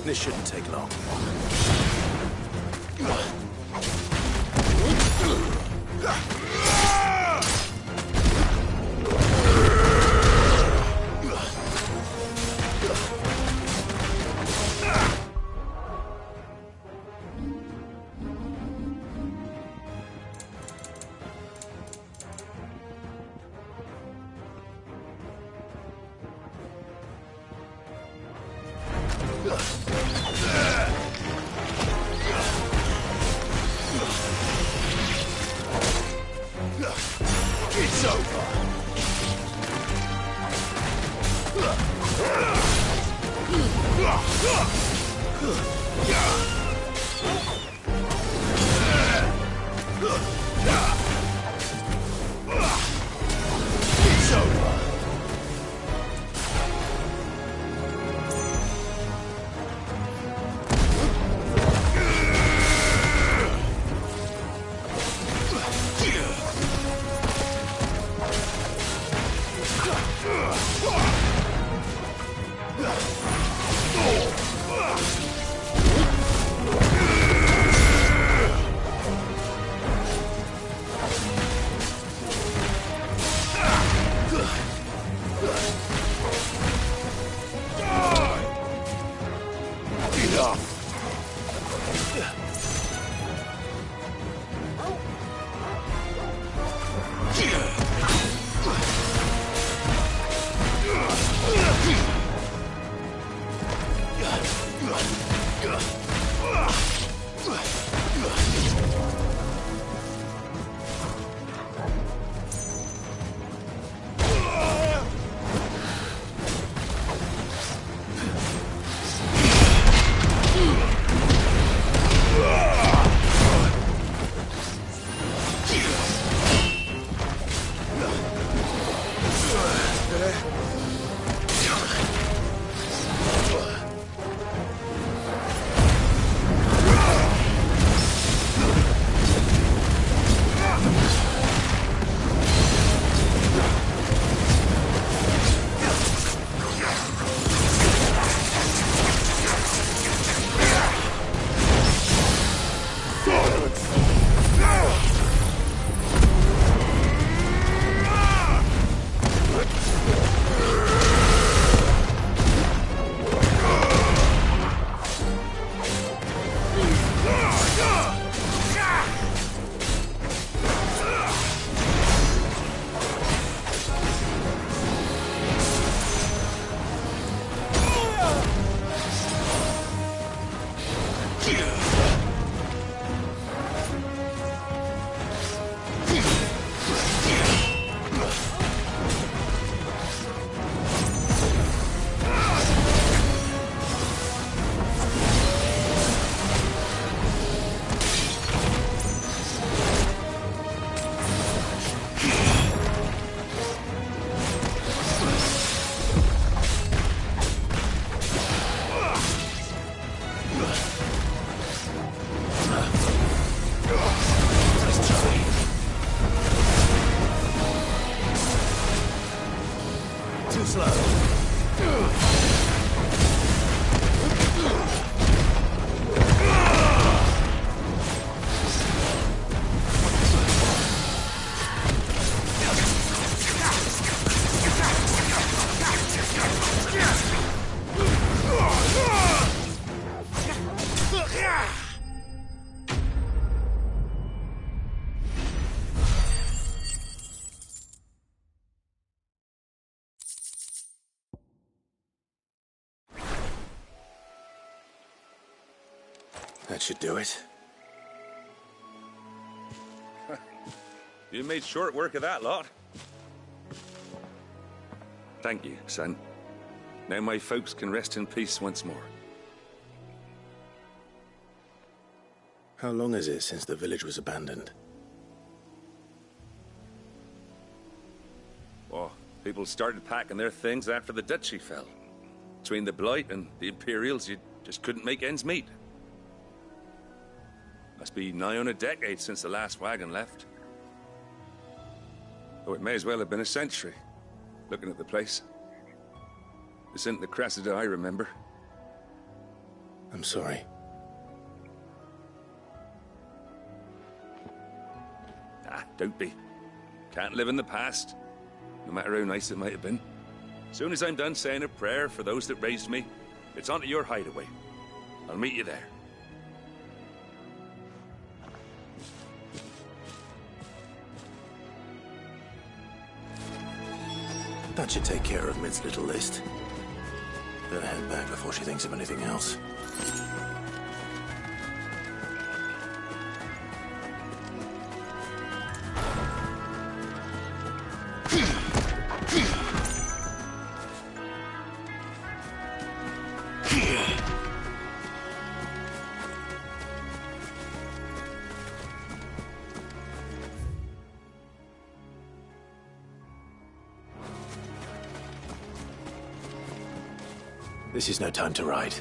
This shouldn't take long. It's over. It's over. That should do it. You made short work of that lot. Thank you, son. Now my folks can rest in peace once more. How long is it since the village was abandoned? Oh, people started packing their things after the duchy fell. Between the Blight and the Imperials, you just couldn't make ends meet. Must be nigh on a decade since the last wagon left. Oh, it may as well have been a century, looking at the place. This isn't the Cressida I remember. I'm sorry. Ah, don't be. Can't live in the past, no matter how nice it might have been. Soon as I'm done saying a prayer for those that raised me, it's on to your hideaway. I'll meet you there. That should take care of Mid's little list. Better head back before she thinks of anything else. This is no time to ride.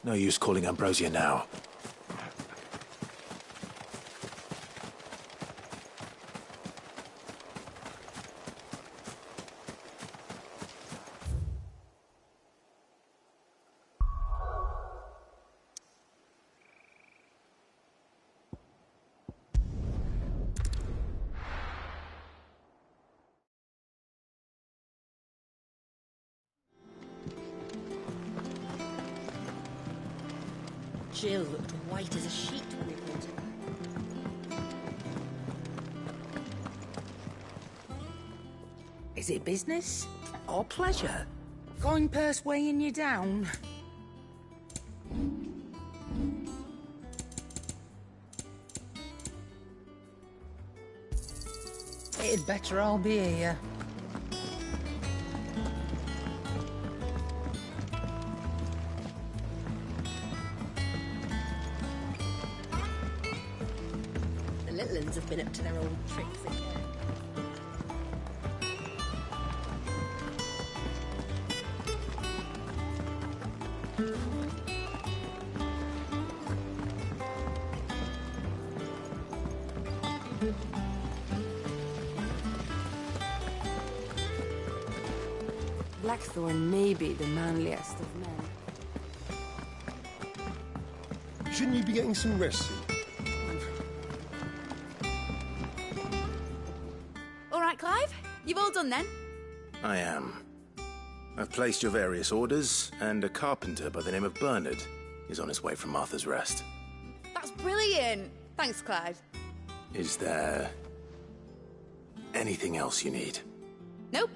No use calling Ambrosia now. Jill looked white as a sheet when we pulled her. Is it business or pleasure? Coin purse weighing you down? It'd better all be here. The little uns have been up to their old tricks again. Blackthorn may be the manliest of men. Shouldn't you be getting some rest soon? All right, Clive. You've all done then? I am. I've placed your various orders, and a carpenter by the name of Bernard is on his way from Martha's Rest. That's brilliant. Thanks, Clive. Is there anything else you need? Nope.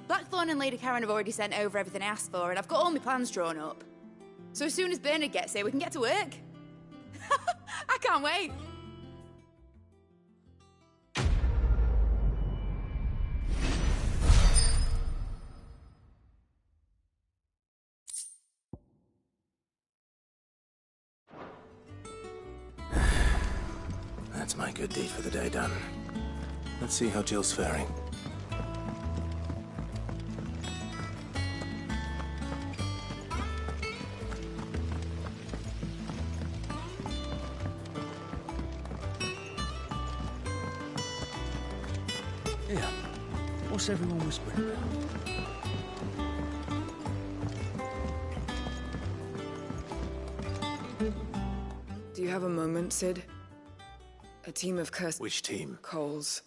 Blackthorn and Lady Karen have already sent over everything I asked for, and I've got all my plans drawn up. So as soon as Bernard gets here, we can get to work. I can't wait. That's my good deed for the day done. Let's see how Jill's faring. Yeah. What's everyone whispering about? Do you have a moment, Sid? A team of cursed... Which team? Coles.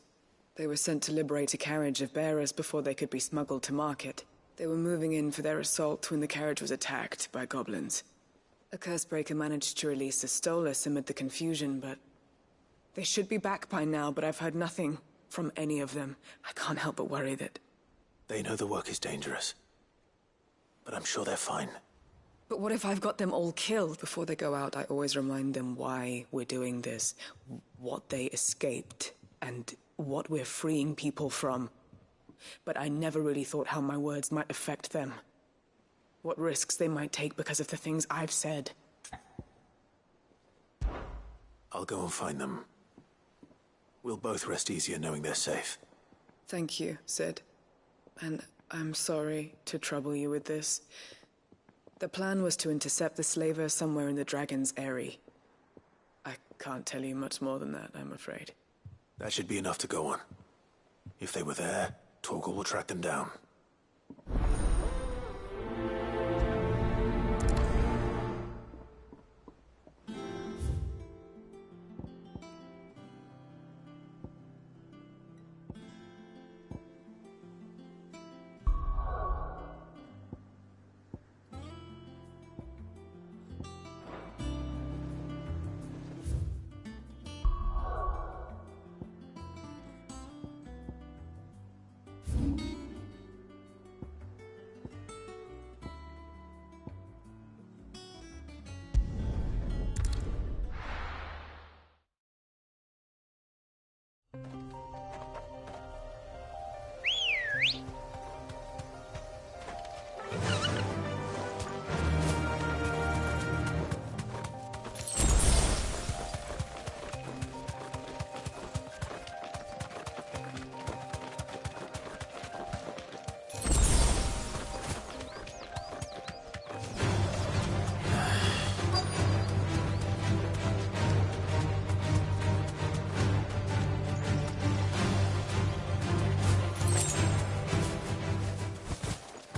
They were sent to liberate a carriage of bearers before they could be smuggled to market. They were moving in for their assault when the carriage was attacked by goblins. A Cursebreaker managed to release a Stolus amid the confusion, but... They should be back by now, but I've heard nothing from any of them. I can't help but worry that... They know the work is dangerous. But I'm sure they're fine. But what if I've got them all killed? Before they go out, I always remind them why we're doing this, what they escaped, and what we're freeing people from. But I never really thought how my words might affect them. What risks they might take because of the things I've said. I'll go and find them. We'll both rest easier knowing they're safe. Thank you, Sid. And I'm sorry to trouble you with this. The plan was to intercept the slaver somewhere in the Dragon's Eyrie. I can't tell you much more than that, I'm afraid. That should be enough to go on. If they were there, Torgal will track them down.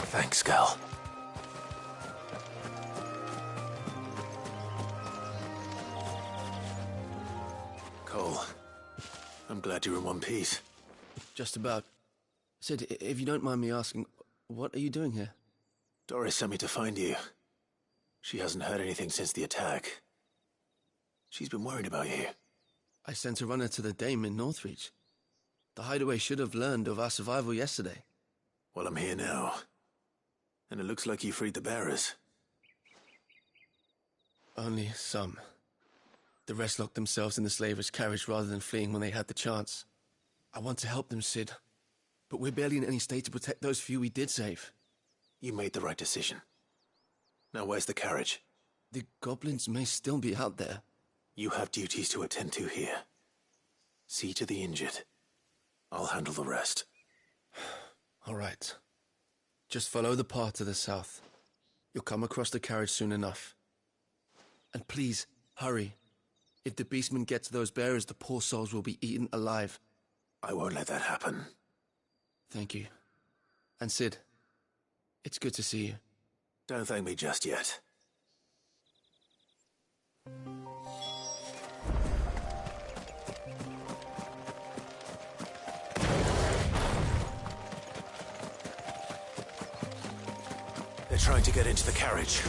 Thanks, Gal. Cole, I'm glad you're in one piece. Just about. Sid, if you don't mind me asking, what are you doing here? Doris sent me to find you. She hasn't heard anything since the attack. She's been worried about you. I sent a runner to the Dame in Northreach. The hideaway should have learned of our survival yesterday. Well, I'm here now. And it looks like you freed the bearers. Only some. The rest locked themselves in the slaver's carriage rather than fleeing when they had the chance. I want to help them, Sid. But we're barely in any state to protect those few we did save. You made the right decision. Now where's the carriage? The goblins may still be out there. You have duties to attend to here. See to the injured. I'll handle the rest. All right. Just follow the path to the south. You'll come across the carriage soon enough. And please, hurry. If the beastmen get to those bearers, the poor souls will be eaten alive. I won't let that happen. Thank you. And Sid, it's good to see you. Don't thank me just yet. They're trying to get into the carriage.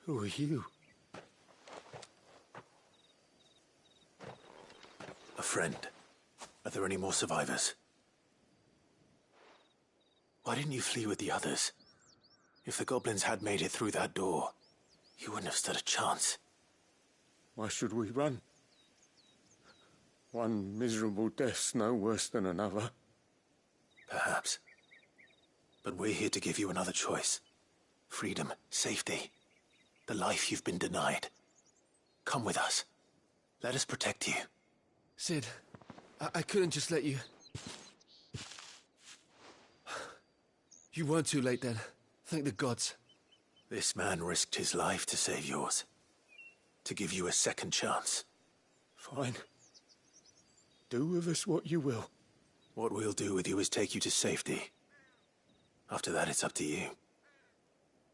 Who are you? A friend. Are there any more survivors? Why didn't you flee with the others? If the goblins had made it through that door, you wouldn't have stood a chance. Why should we run? One miserable death's no worse than another. Perhaps. But we're here to give you another choice. Freedom, safety, the life you've been denied. Come with us. Let us protect you. Sid, I couldn't just let you... You weren't too late then. Thank the gods. This man risked his life to save yours. To give you a second chance. Fine. Do with us what you will. What we'll do with you is take you to safety. After that, it's up to you.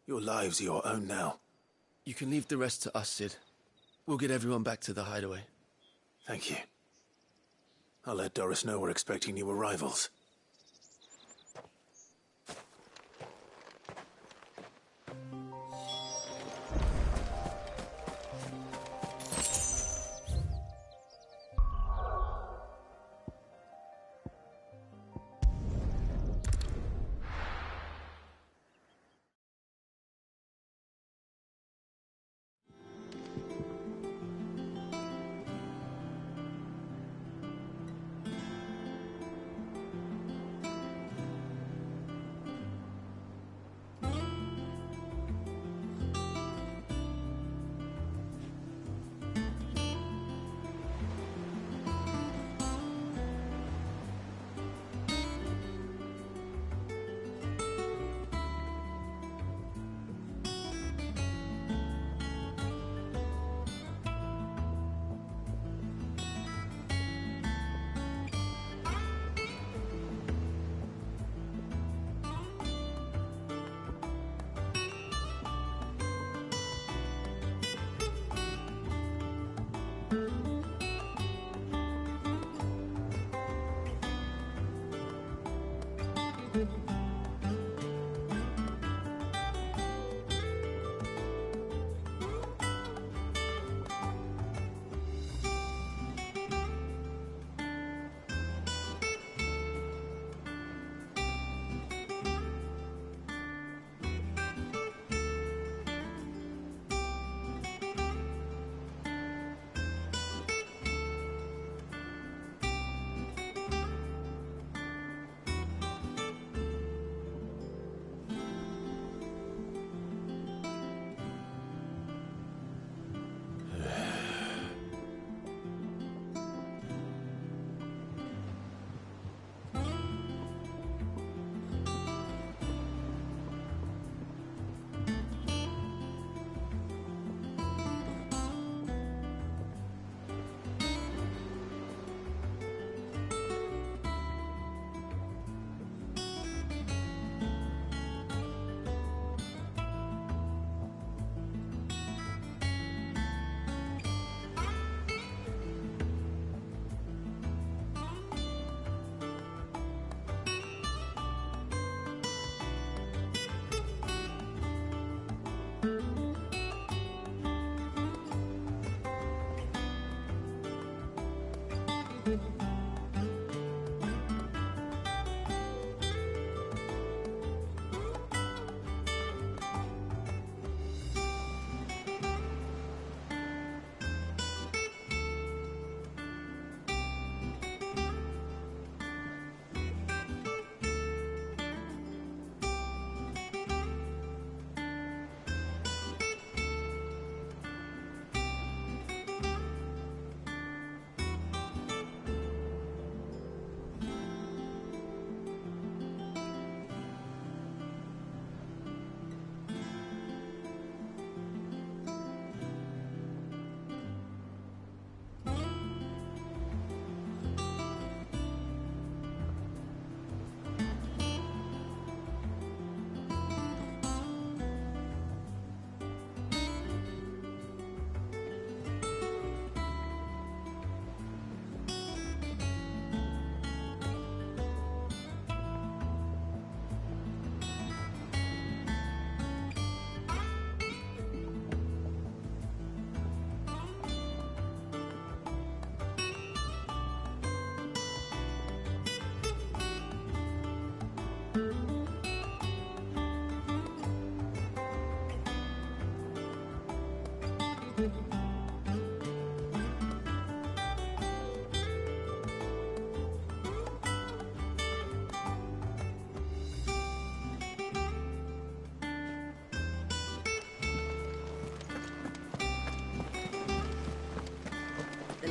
Your lives are your own now. You can leave the rest to us, Sid. We'll get everyone back to the hideaway. Thank you. I'll let Doris know we're expecting new arrivals.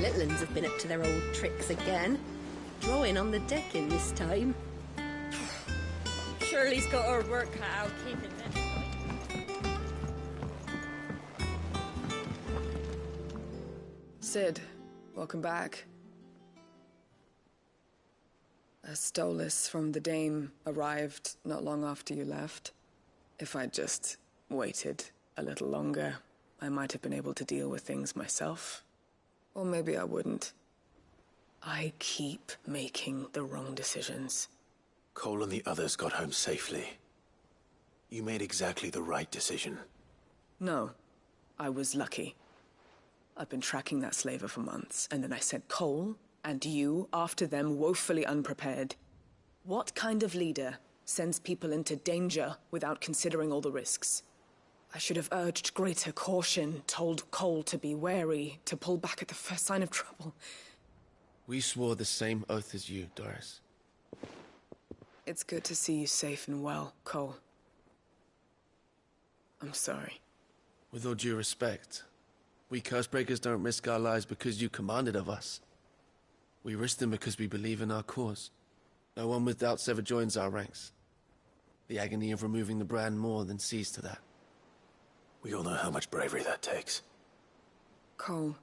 little uns have been up to their old tricks again. Drawing on the decking this time. Shirley's got her work cut out keeping them. Sid, welcome back. A Stolas from the Dame arrived not long after you left. If I'd just waited a little longer, I might have been able to deal with things myself. Or maybe I wouldn't. I keep making the wrong decisions. Cole and the others got home safely. You made exactly the right decision. No, I was lucky. I've been tracking that slaver for months, and then I sent Cole and you after them, woefully unprepared. What kind of leader sends people into danger without considering all the risks? I should have urged greater caution, told Cole to be wary, to pull back at the first sign of trouble. We swore the same oath as you, Doris. It's good to see you safe and well, Cole. I'm sorry. With all due respect, we Cursebreakers don't risk our lives because you commanded of us. We risk them because we believe in our cause. No one with doubts ever joins our ranks. The agony of removing the brand more than sees to that. We all know how much bravery that takes. Cole,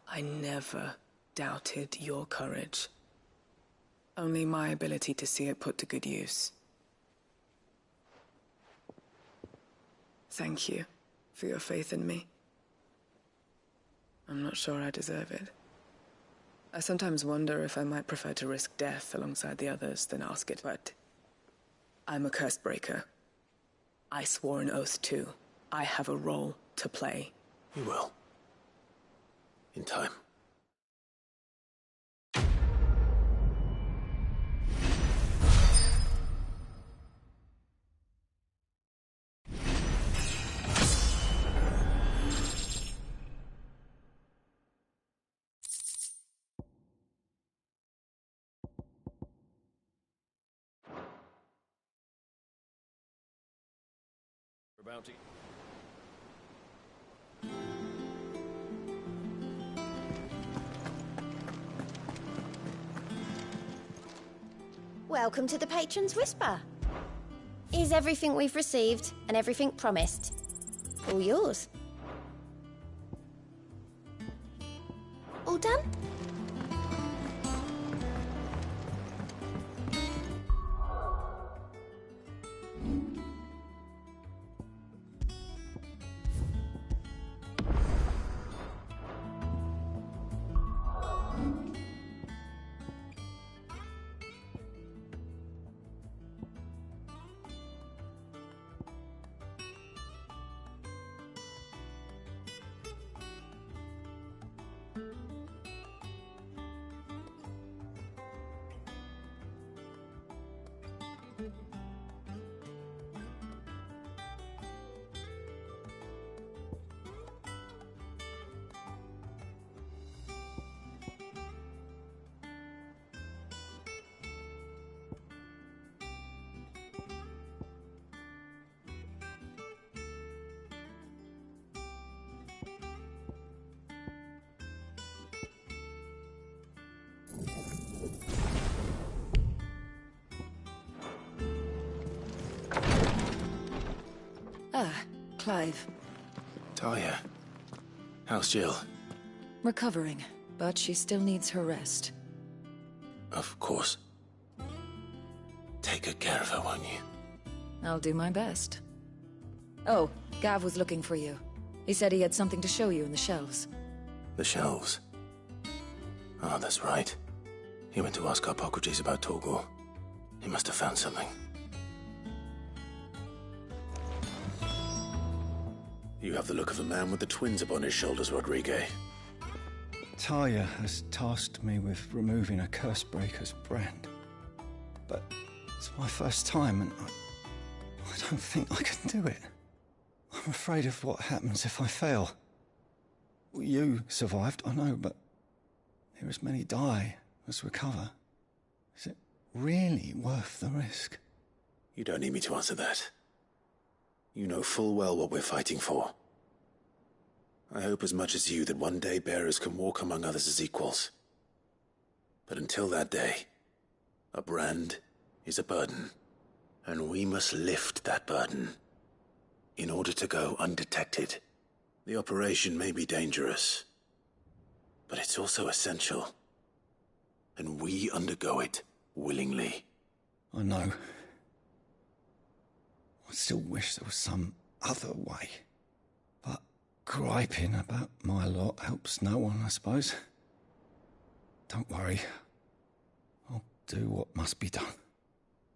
I never doubted your courage. Only my ability to see it put to good use. Thank you for your faith in me. I'm not sure I deserve it. I sometimes wonder if I might prefer to risk death alongside the others than ask it, but I'm a Cursebreaker. I swore an oath too. I have a role to play. You will. In time. Bounty. Welcome to the Patron's Whisper. Is everything we've received and everything promised all yours? All done? Ah, Clive. Talia. How's Jill? Recovering, but she still needs her rest. Of course. Take good care of her, won't you? I'll do my best. Oh, Gav was looking for you. He said he had something to show you in the shelves. The shelves? Ah, that's right. He went to ask Hippocrates about Torgor. He must have found something. You have the look of a man with the twins upon his shoulders, Rodrigue. Talia has tasked me with removing a Cursebreaker's brand. But it's my first time, and I don't think I can do it. I'm afraid of what happens if I fail. You survived, I know, but here as many die as recover. Is it really worth the risk? You don't need me to answer that. You know full well what we're fighting for. I hope as much as you that one day bearers can walk among others as equals. But until that day, a brand is a burden, and we must lift that burden in order to go undetected. The operation may be dangerous, but it's also essential, and we undergo it willingly. I know. I still wish there was some other way. But griping about my lot helps no one, I suppose. Don't worry. I'll do what must be done.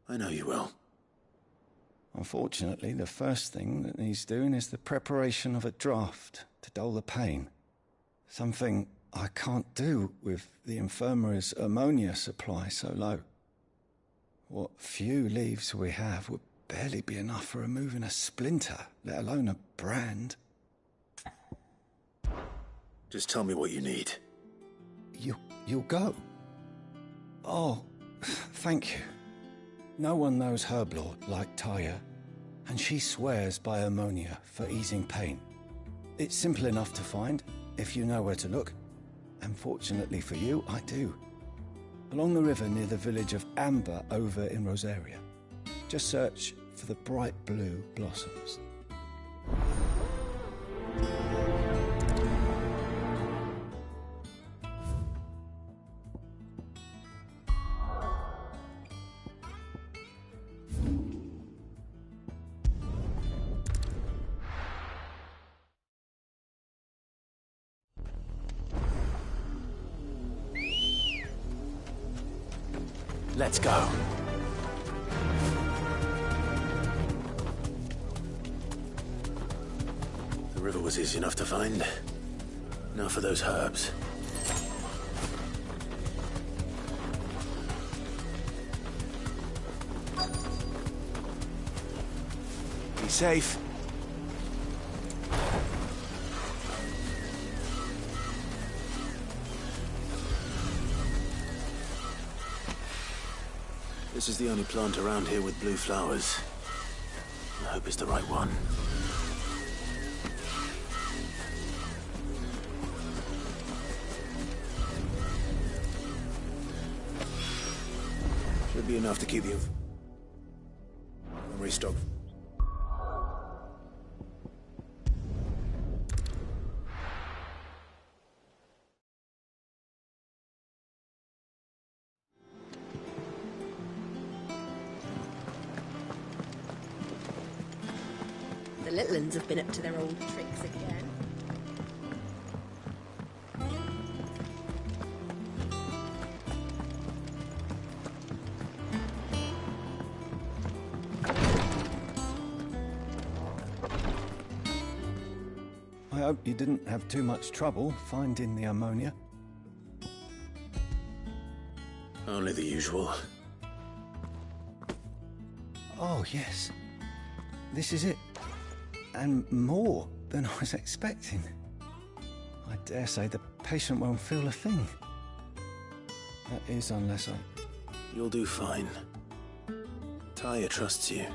I know you will. Unfortunately, the first thing that needs doing is the preparation of a draft to dull the pain. Something I can't do with the infirmary's ammonia supply so low. What few leaves we have would barely be enough for removing a splinter, let alone a brand. Just tell me what you need. You'll go? Oh, thank you. No one knows Herblord like Taya, and she swears by ammonia for easing pain. It's simple enough to find, if you know where to look. And fortunately for you, I do. Along the river near the village of Amber over in Rosaria. Just search for the bright blue blossoms. Let's go. The river was easy enough to find. Now for those herbs. Be safe. This is the only plant around here with blue flowers. I hope it's the right one. Should be enough to keep you... restock. The little uns have been up to their old tricks again. I hope you didn't have too much trouble finding the ammonia. Only the usual. Oh, yes. This is it. And more than I was expecting. I dare say the patient won't feel a thing. That is, unless I... You'll do fine. Taya trusts you,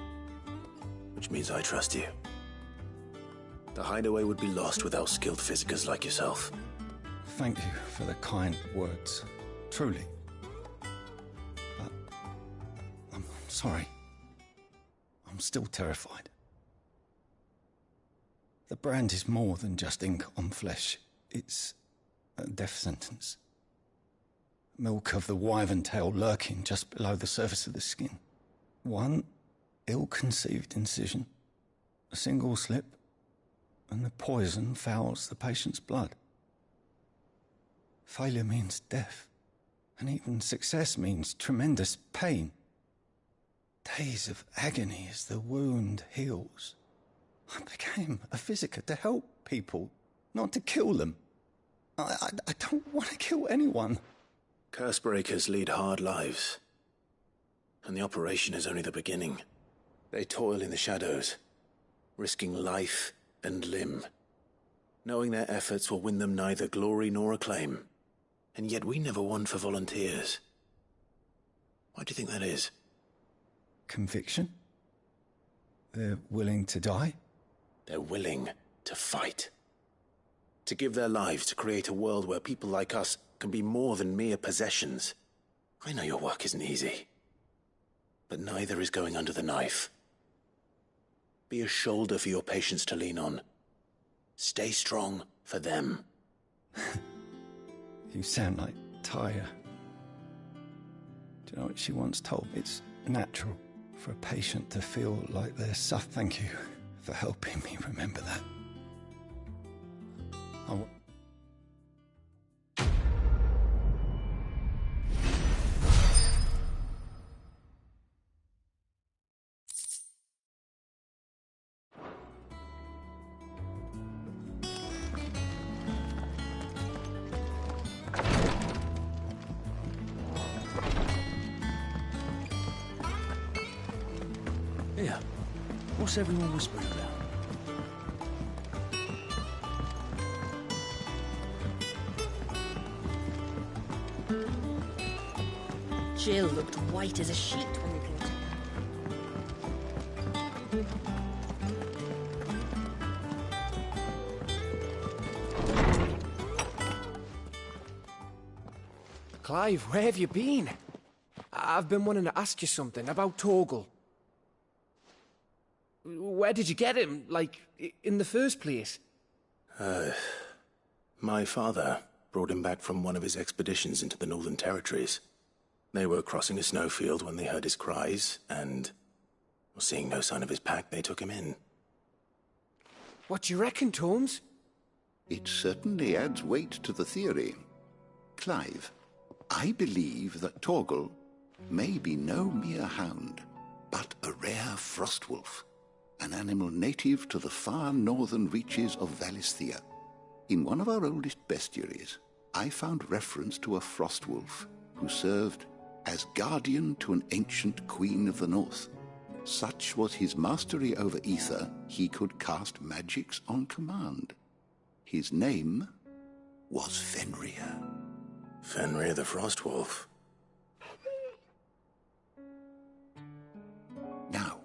which means I trust you. The hideaway would be lost without skilled physicers like yourself. Thank you for the kind words. Truly. But... I'm sorry. I'm still terrified. The brand is more than just ink on flesh. It's a death sentence. Milk of the wyvern tail lurking just below the surface of the skin. One ill-conceived incision, a single slip, and the poison fouls the patient's blood. Failure means death, and even success means tremendous pain. Days of agony as the wound heals. I became a physiker to help people, not to kill them. I don't want to kill anyone. Cursebreakers lead hard lives, and the operation is only the beginning. They toil in the shadows, risking life and limb, knowing their efforts will win them neither glory nor acclaim. And yet we never won for volunteers. Why do you think that is? Conviction? They're willing to die? They're willing to fight. To give their lives to create a world where people like us can be more than mere possessions. I know your work isn't easy, but neither is going under the knife. Be a shoulder for your patients to lean on. Stay strong for them. You sound like Taya. Do you know what she once told me? It's natural for a patient to feel like they're suffering. Thank you for helping me remember that. Here, what's everyone whispering about? Jill looked white as a sheet when we brought her. Clive, where have you been? I've been wanting to ask you something about Torgal. Where did you get him, like, in the first place? My father brought him back from one of his expeditions into the Northern Territories. They were crossing a snowfield when they heard his cries, and, seeing no sign of his pack, they took him in. What do you reckon, Tomes? It certainly adds weight to the theory. Clive, I believe that Torgal may be no mere hound, but a rare frostwolf, an animal native to the far northern reaches of Valisthea. In one of our oldest bestiaries, I found reference to a frostwolf who served as guardian to an ancient queen of the north. Such was his mastery over ether, he could cast magics on command. His name was Fenrir. Fenrir the Frostwolf. Now,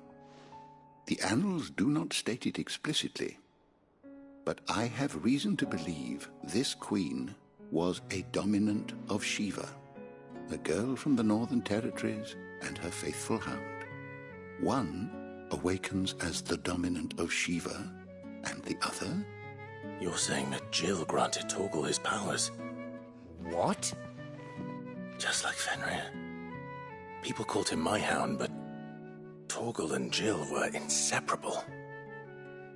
the annals do not state it explicitly, but I have reason to believe this queen was a dominant of Shiva, a girl from the Northern Territories and her faithful hound. One awakens as the dominant of Shiva, and the other... You're saying that Jill granted Torgal his powers? What? Just like Fenrir. People called him my hound, but Torgal and Jill were inseparable.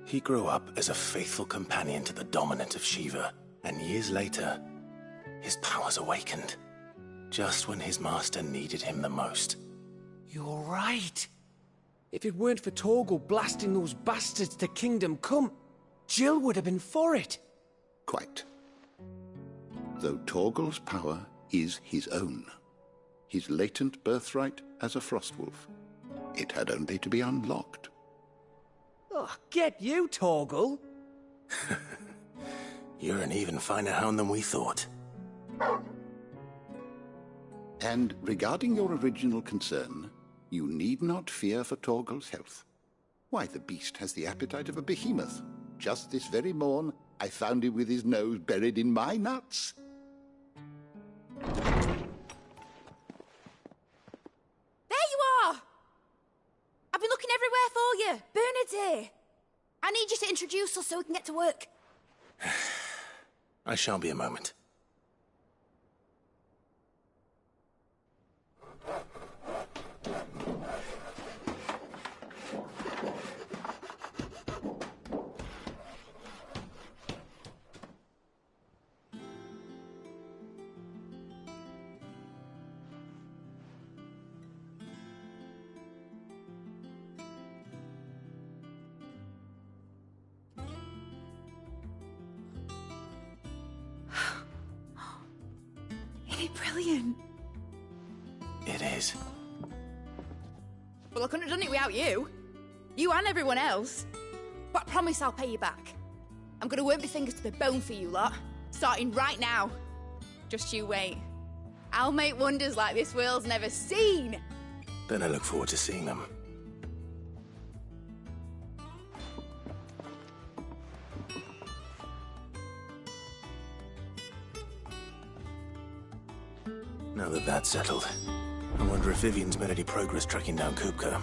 He grew up as a faithful companion to the dominant of Shiva, and years later, his powers awakened, just when his master needed him the most. You're right. If it weren't for Torgal blasting those bastards to Kingdom Come, Jill would have been for it. Quite. Though Torgal's power is his own, his latent birthright as a frostwolf, it had only to be unlocked. Oh, get you, Torgal! You're an even finer hound than we thought. And regarding your original concern, you need not fear for Torgal's health. Why, the beast has the appetite of a behemoth. Just this very morn, I found him with his nose buried in my nuts. There you are! I've been looking everywhere for you. Bernard's here. I need you to introduce us so we can get to work. I shan't be a moment. Brilliant. It is. Well, I couldn't have done it without you. You and everyone else. But I promise I'll pay you back. I'm gonna work my fingers to the bone for you lot. Starting right now. Just you wait. I'll make wonders like this world's never seen. Then I look forward to seeing them. Now that that's settled, I wonder if Vivian's made any progress tracking down Kupka.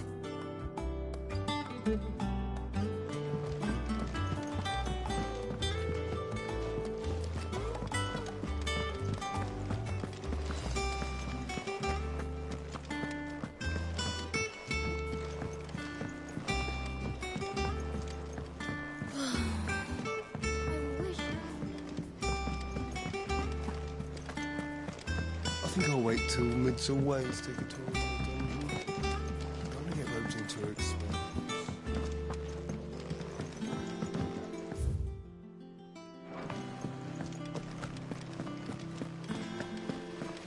I think I'll wait till Midsole Ways take a tour of the dungeon. I don't want to get roped into her expense.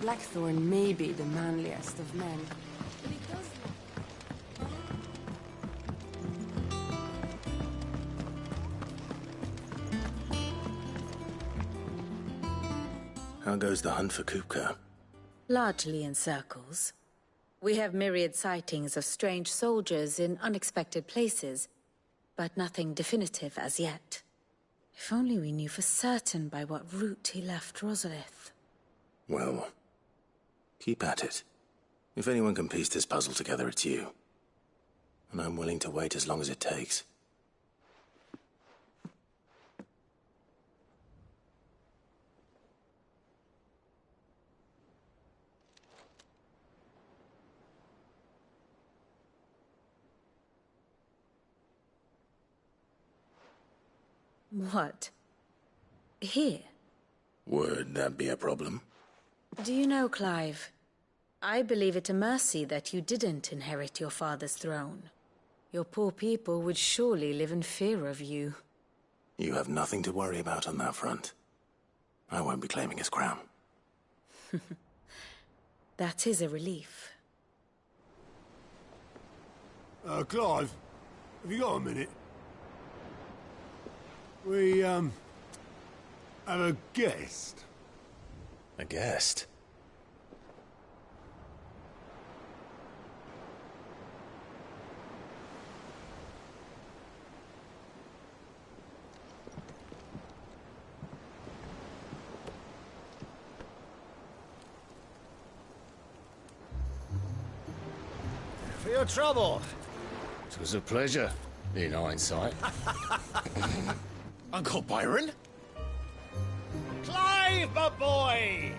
Blackthorn may be the manliest of men, but he does How goes the hunt for Kupka? Largely in circles. We have myriad sightings of strange soldiers in unexpected places, but nothing definitive as yet. If only we knew for certain by what route he left Rosalith. Well, keep at it. If anyone can piece this puzzle together, it's you. And I'm willing to wait as long as it takes. What? Here? Would that be a problem? Do you know, Clive? I believe it a mercy that you didn't inherit your father's throne. Your poor people would surely live in fear of you. You have nothing to worry about on that front. I won't be claiming his crown. That is a relief. Clive, have you got a minute? We, have a guest. A guest? For your trouble. It was a pleasure, in hindsight. Uncle Byron? Clive, my boy!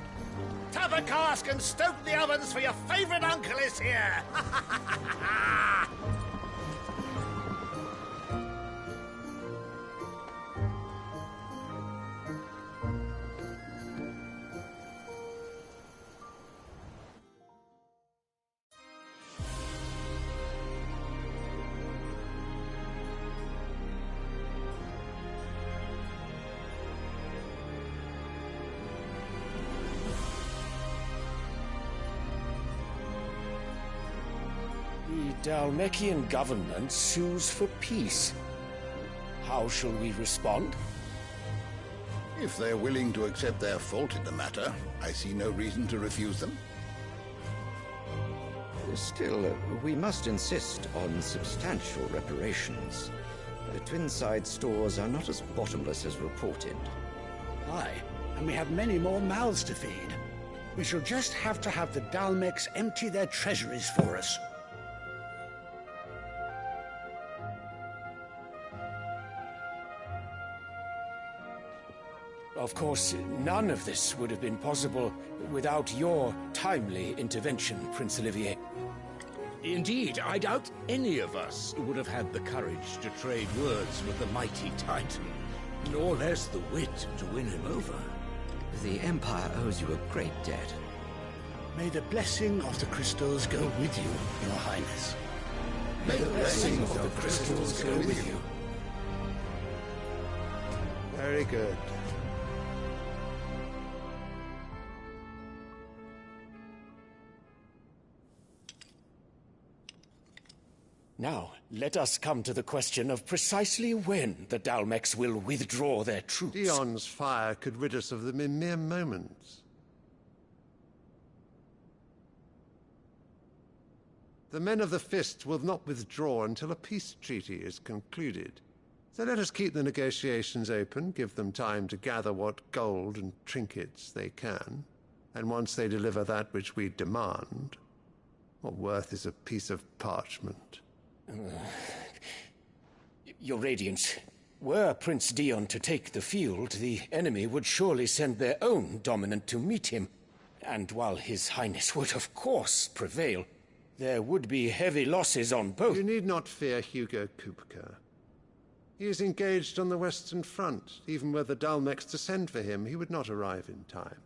Tap a cask and stoke the ovens for your favourite uncle is here! The Dalmekian government sues for peace. How shall we respond? If they're willing to accept their fault in the matter, I see no reason to refuse them. Still, we must insist on substantial reparations. Twinside stores are not as bottomless as reported. Aye, and we have many more mouths to feed. We shall just have to have the Dalmeks empty their treasuries for us. Of course, none of this would have been possible without your timely intervention, Prince Olivier. Indeed, I doubt any of us would have had the courage to trade words with the mighty Titan, nor less the wit to win him over. The Empire owes you a great debt. May the blessing of the crystals go with you, Your Highness. May the blessing of the crystals go with you. Very good. Now, let us come to the question of precisely when the Dalmeks will withdraw their troops. Dion's fire could rid us of them in mere moments. The men of the Fist will not withdraw until a peace treaty is concluded. So let us keep the negotiations open, give them time to gather what gold and trinkets they can. And once they deliver that which we demand, what worth is a piece of parchment? Your Radiance, were Prince Dion to take the field, the enemy would surely send their own dominant to meet him. And while His Highness would of course prevail, there would be heavy losses on both. You need not fear Hugo Kupka. He is engaged on the Western Front. Even were the Dalmex to send for him, he would not arrive in time.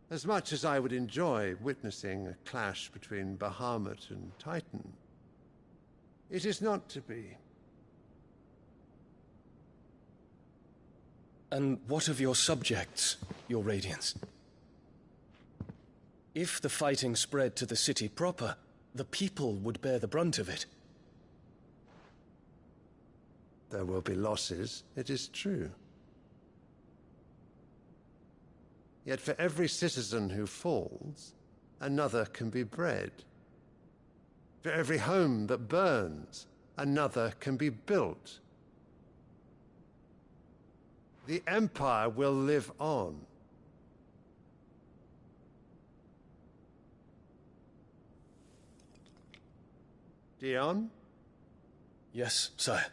As much as I would enjoy witnessing a clash between Bahamut and Titan, it is not to be. And what of your subjects, Your Radiance? If the fighting spread to the city proper, the people would bear the brunt of it. There will be losses, it is true. Yet for every citizen who falls, another can be bred. For every home that burns, another can be built. The Empire will live on. Dion? Yes, sire.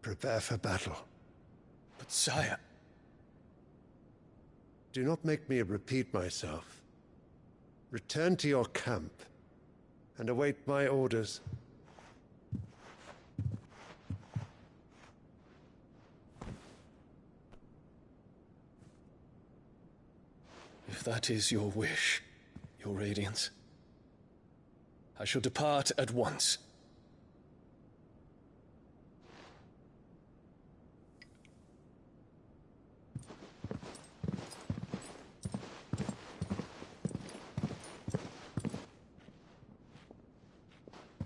Prepare for battle. But sire... Do not make me repeat myself. Return to your camp and await my orders. If that is your wish, Your Radiance, I shall depart at once.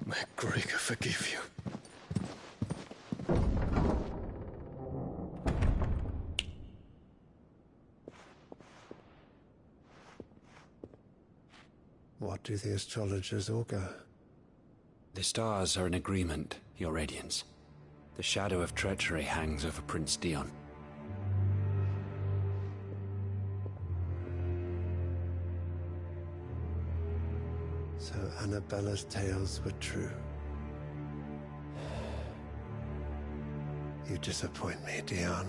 May Gregor forgive you. What do the astrologers augur? The stars are in agreement, Your Radiance. The shadow of treachery hangs over Prince Dion. So Annabella's tales were true. You disappoint me, Dion.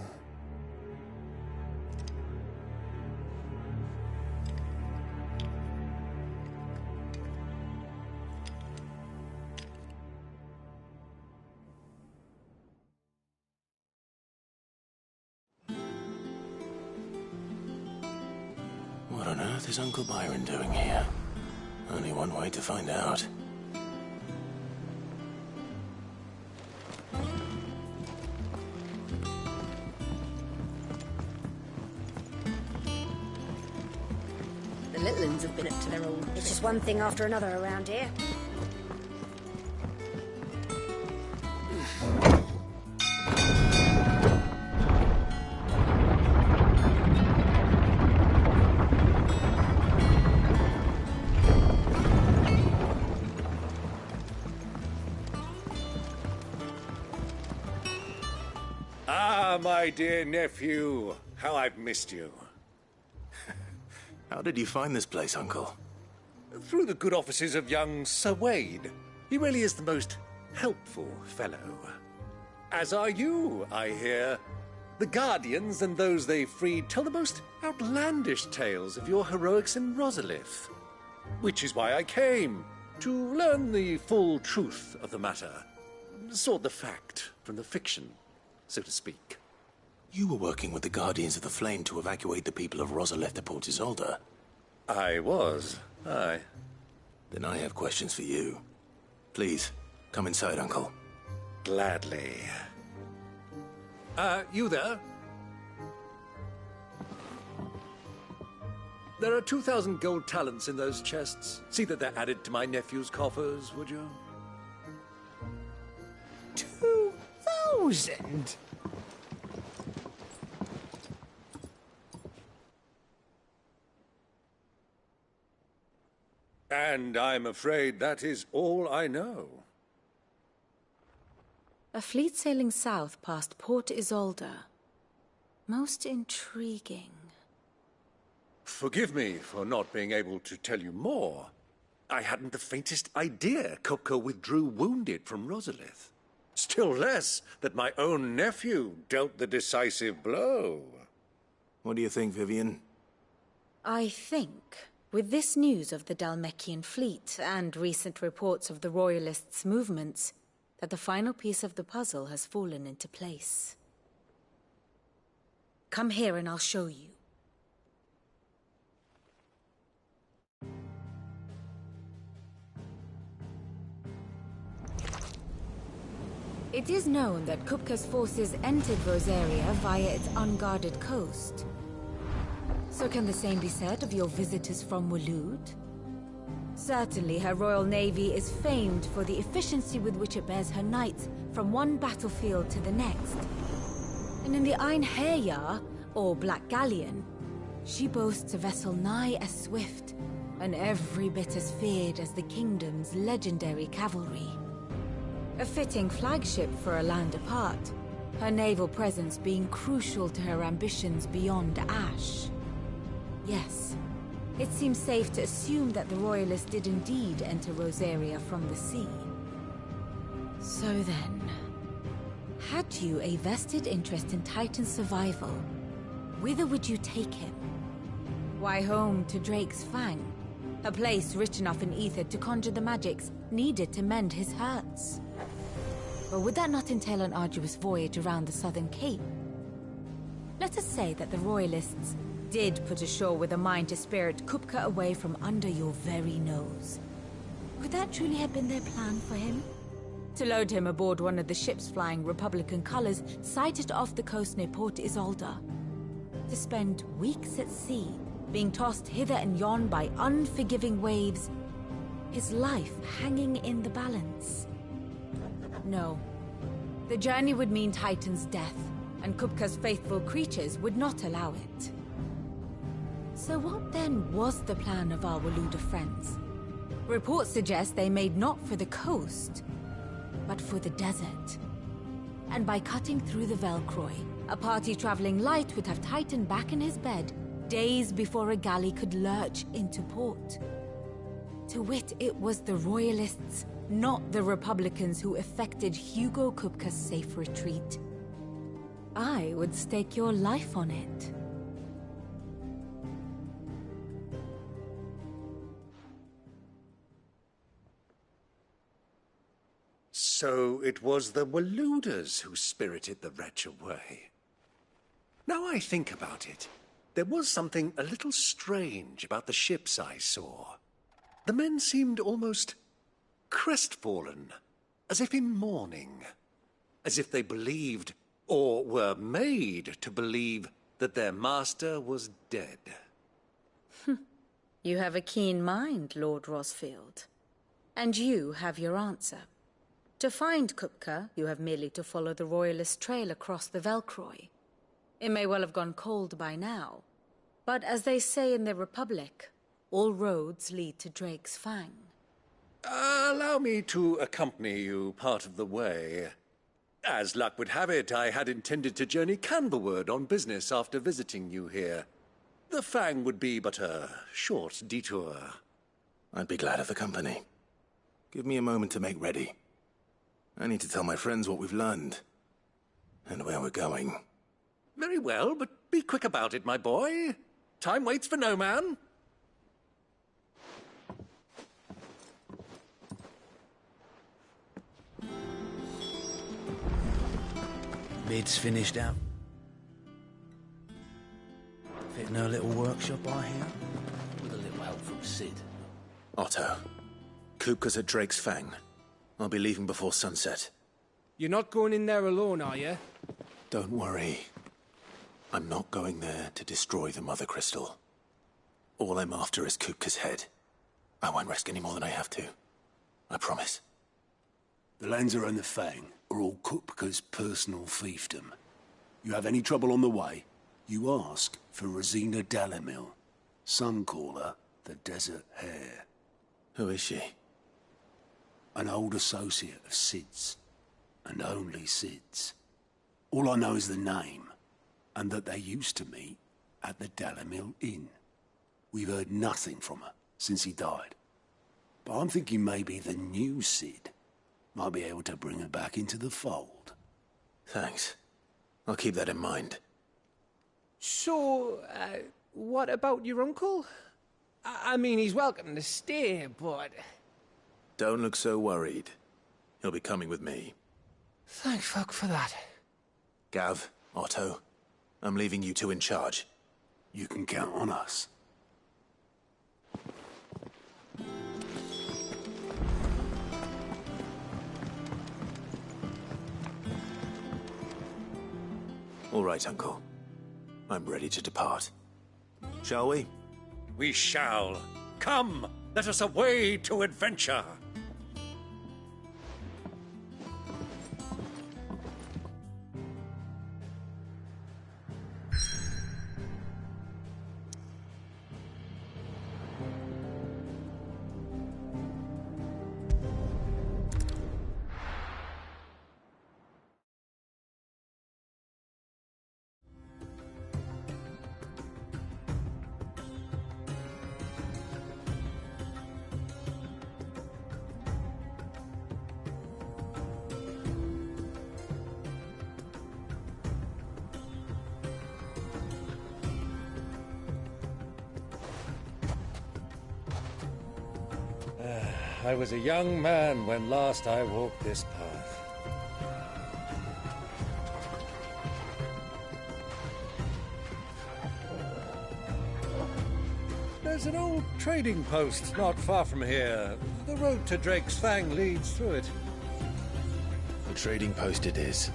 What on earth is Uncle Byron doing here? Only one way to find out. The little uns have been up to their old It's just one thing after another around here. Ah, my dear nephew, how I've missed you. How did you find this place, Uncle? Through the good offices of young Sir Wade. He really is the most helpful fellow. As are you, I hear. The Guardians and those they freed tell the most outlandish tales of your heroics in Rosalith. Which is why I came, to learn the full truth of the matter. sort the fact from the fiction, so to speak. You were working with the Guardians of the Flame to evacuate the people of Rosalith to Port Isolde. I was, aye. Then I have questions for you. Please, come inside, Uncle. Gladly. You there? There are 2,000 gold talents in those chests. See that they're added to my nephew's coffers, would you? 2,000? And I'm afraid that is all I know. A fleet sailing south past Port Isolde. Most intriguing. Forgive me for not being able to tell you more. I hadn't the faintest idea Kupka withdrew wounded from Rosalith. Still less that my own nephew dealt the decisive blow. What do you think, Vivian? I think, with this news of the Dhalmekian fleet and recent reports of the Royalists' movements, that the final piece of the puzzle has fallen into place. Come here and I'll show you. It is known that Kupka's forces entered Rosaria via its unguarded coast. So can the same be said of your visitors from Waloed? Certainly her Royal Navy is famed for the efficiency with which it bears her knights from one battlefield to the next. And in the Einherjar, or Black Galleon, she boasts a vessel nigh as swift and every bit as feared as the kingdom's legendary cavalry. A fitting flagship for a land apart, her naval presence being crucial to her ambitions beyond Ash. Yes, it seems safe to assume that the Royalists did indeed enter Rosaria from the sea. So then, had you a vested interest in Titan's survival, whither would you take him? Why, home to Drake's Fang, a place rich enough in ether to conjure the magics needed to mend his hurts. But would that not entail an arduous voyage around the southern cape? Let us say that the Royalists did put ashore with a mind to spirit Kupka away from under your very nose. Would that truly have been their plan for him? To load him aboard one of the ships flying Republican colors sighted off the coast near Port Isolde? To spend weeks at sea, being tossed hither and yon by unforgiving waves, his life hanging in the balance? No. The journey would mean Titan's death, and Kupka's faithful creatures would not allow it. So what then was the plan of our Waluda friends? Reports suggest they made not for the coast, but for the desert. And by cutting through the Velcroy, a party traveling light would have Titan back in his bed days before a galley could lurch into port. To wit, it was the Royalists, not the Republicans, who effected Hugo Kupka's safe retreat. I would stake your life on it. So it was the Waluders who spirited the wretch away. Now I think about it, there was something a little strange about the ships I saw. The men seemed almost crestfallen, as if in mourning, as if they believed, or were made to believe, that their master was dead. You have a keen mind, Lord Rosfield. And you have your answer. To find Kupka, you have merely to follow the Royalist trail across the Velcroy. It may well have gone cold by now, but as they say in the Republic, all roads lead to Drake's Fang. Allow me to accompany you part of the way. As luck would have it, I had intended to journey Canberward on business after visiting you here. The Fang would be but a short detour. I'd be glad of the company. Give me a moment to make ready. I need to tell my friends what we've learned, and where we're going. Very well, but be quick about it, my boy. Time waits for no man. bid's finished out. Fitting her little workshop, I hear. With a little help from Sid. Otto, Kupka's at Drake's Fang. I'll be leaving before sunset. You're not going in there alone, are you? Don't worry. I'm not going there to destroy the Mother Crystal. All I'm after is Kupka's head. I won't risk any more than I have to. I promise. The Lancer and the Fang are all Kupka's personal fiefdom. You have any trouble on the way, you ask for Rosina Dalamil. Some call her the Desert Hare. Who is she? An old associate of Sid's. And only Sid's. All I know is the name, and that they used to meet at the Dalamil Inn. We've heard nothing from her since he died. But I'm thinking maybe the new Sid might be able to bring her back into the fold. Thanks. I'll keep that in mind. So, what about your uncle? I mean, he's welcome to stay, but... Don't look so worried. He'll be coming with me. Thank fuck for that. Gav, Otto, I'm leaving you two in charge. You can count on us. All right, Uncle. I'm ready to depart. Shall we? We shall. Come, let us away to adventure. I was a young man when last I walked this path. There's an old trading post not far from here. The road to Drake's Fang leads through it. The trading post it is.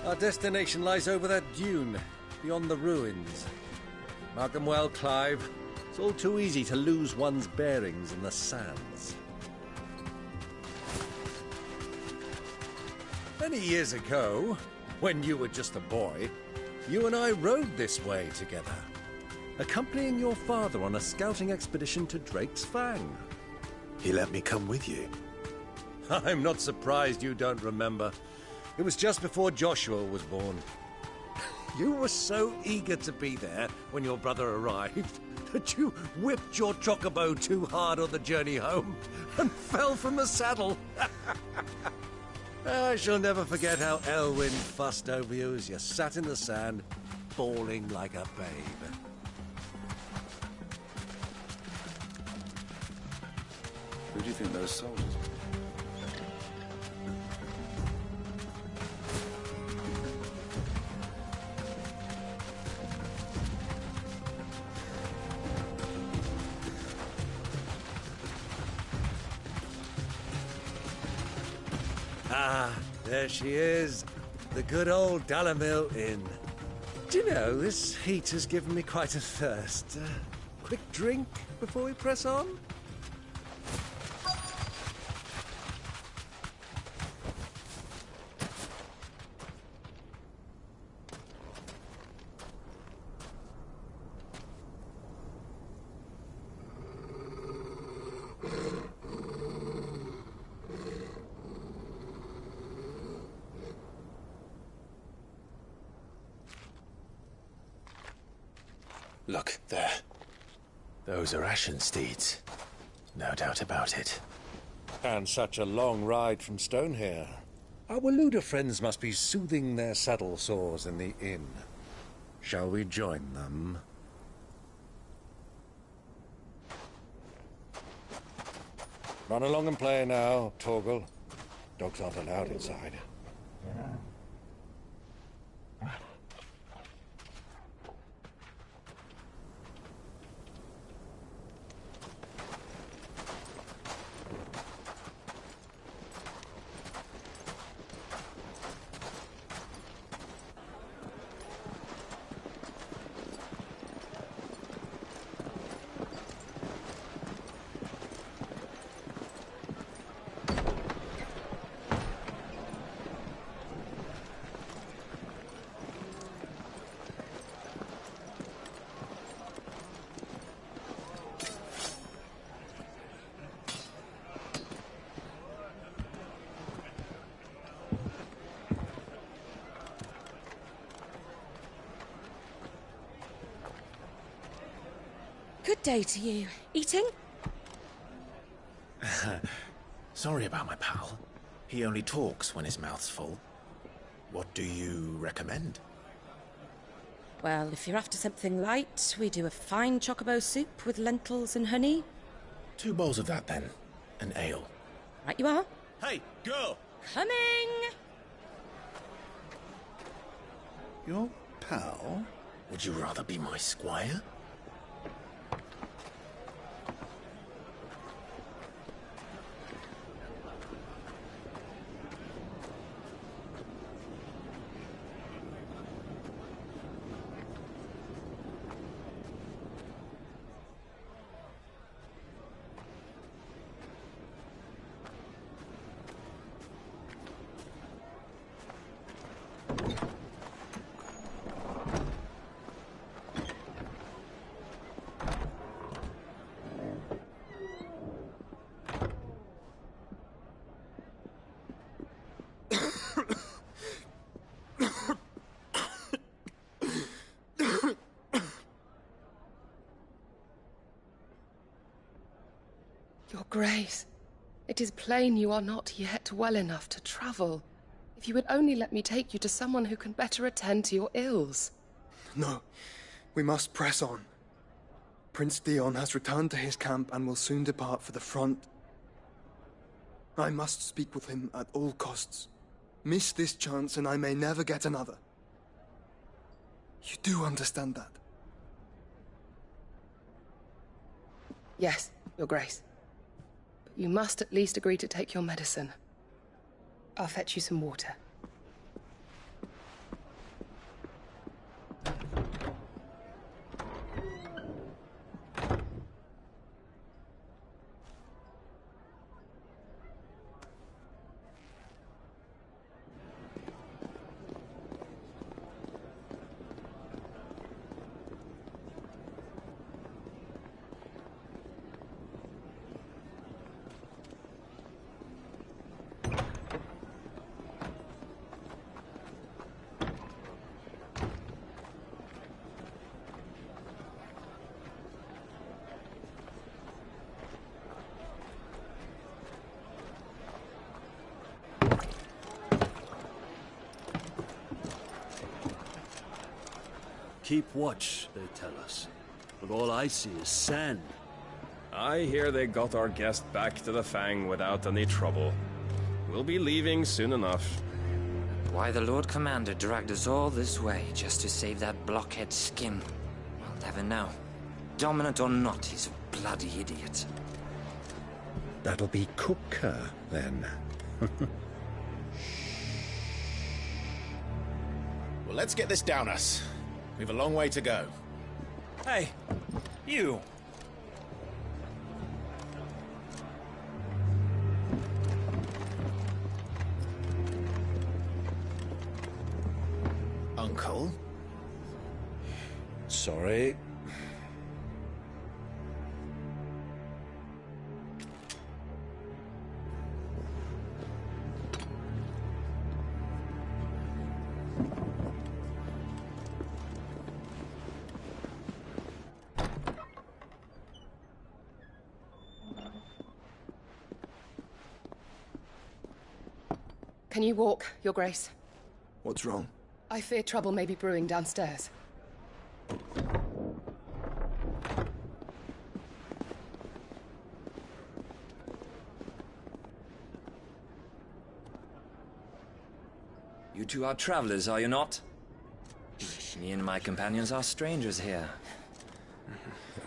Our destination lies over that dune, beyond the ruins. Mark 'em well, Clive. It's all too easy to lose one's bearings in the sands. Many years ago, when you were just a boy, you and I rode this way together, accompanying your father on a scouting expedition to Drake's Fang. He let me come with you. I'm not surprised you don't remember. It was just before Joshua was born. You were so eager to be there when your brother arrived that you whipped your chocobo too hard on the journey home and fell from the saddle. I shall never forget how Elwyn fussed over you as you sat in the sand, bawling like a babe. Who do you think those soldiers were? Ah, there she is. The good old Dalamil Inn. Do you know, this heat has given me quite a thirst. Quick drink before we press on? Look, there. Those are ashen steeds. No doubt about it. And such a long ride from Stonehair. Our Waluda friends must be soothing their saddle sores in the inn. Shall we join them? Run along and play now, Torgal. Dogs aren't allowed inside. Good day to you. Eating? Sorry about my pal. He only talks when his mouth's full. What do you recommend? Well, if you're after something light, we do a fine chocobo soup with lentils and honey. 2 bowls of that, then. An ale. Right you are. Hey, girl! Coming! Your pal? Would you rather be my squire? Your Grace, it is plain you are not yet well enough to travel. If you would only let me take you to someone who can better attend to your ills. No, we must press on. Prince Dion has returned to his camp and will soon depart for the front. I must speak with him at all costs. Miss this chance and I may never get another. You do understand that? Yes, Your Grace. But you must at least agree to take your medicine. I'll fetch you some water. Keep watch, they tell us. But all I see is sand. I hear they got our guest back to the Fang without any trouble. We'll be leaving soon enough. Why the Lord Commander dragged us all this way just to save that blockhead skin, I'll never know. Dominant or not, he's a bloody idiot. That'll be Cooker, then. Well, let's get this down us. We've a long way to go. Hey, you! Uncle? Sorry. Can you walk, Your Grace? What's wrong? I fear trouble may be brewing downstairs. You two are travelers, are you not? Me and my companions are strangers here.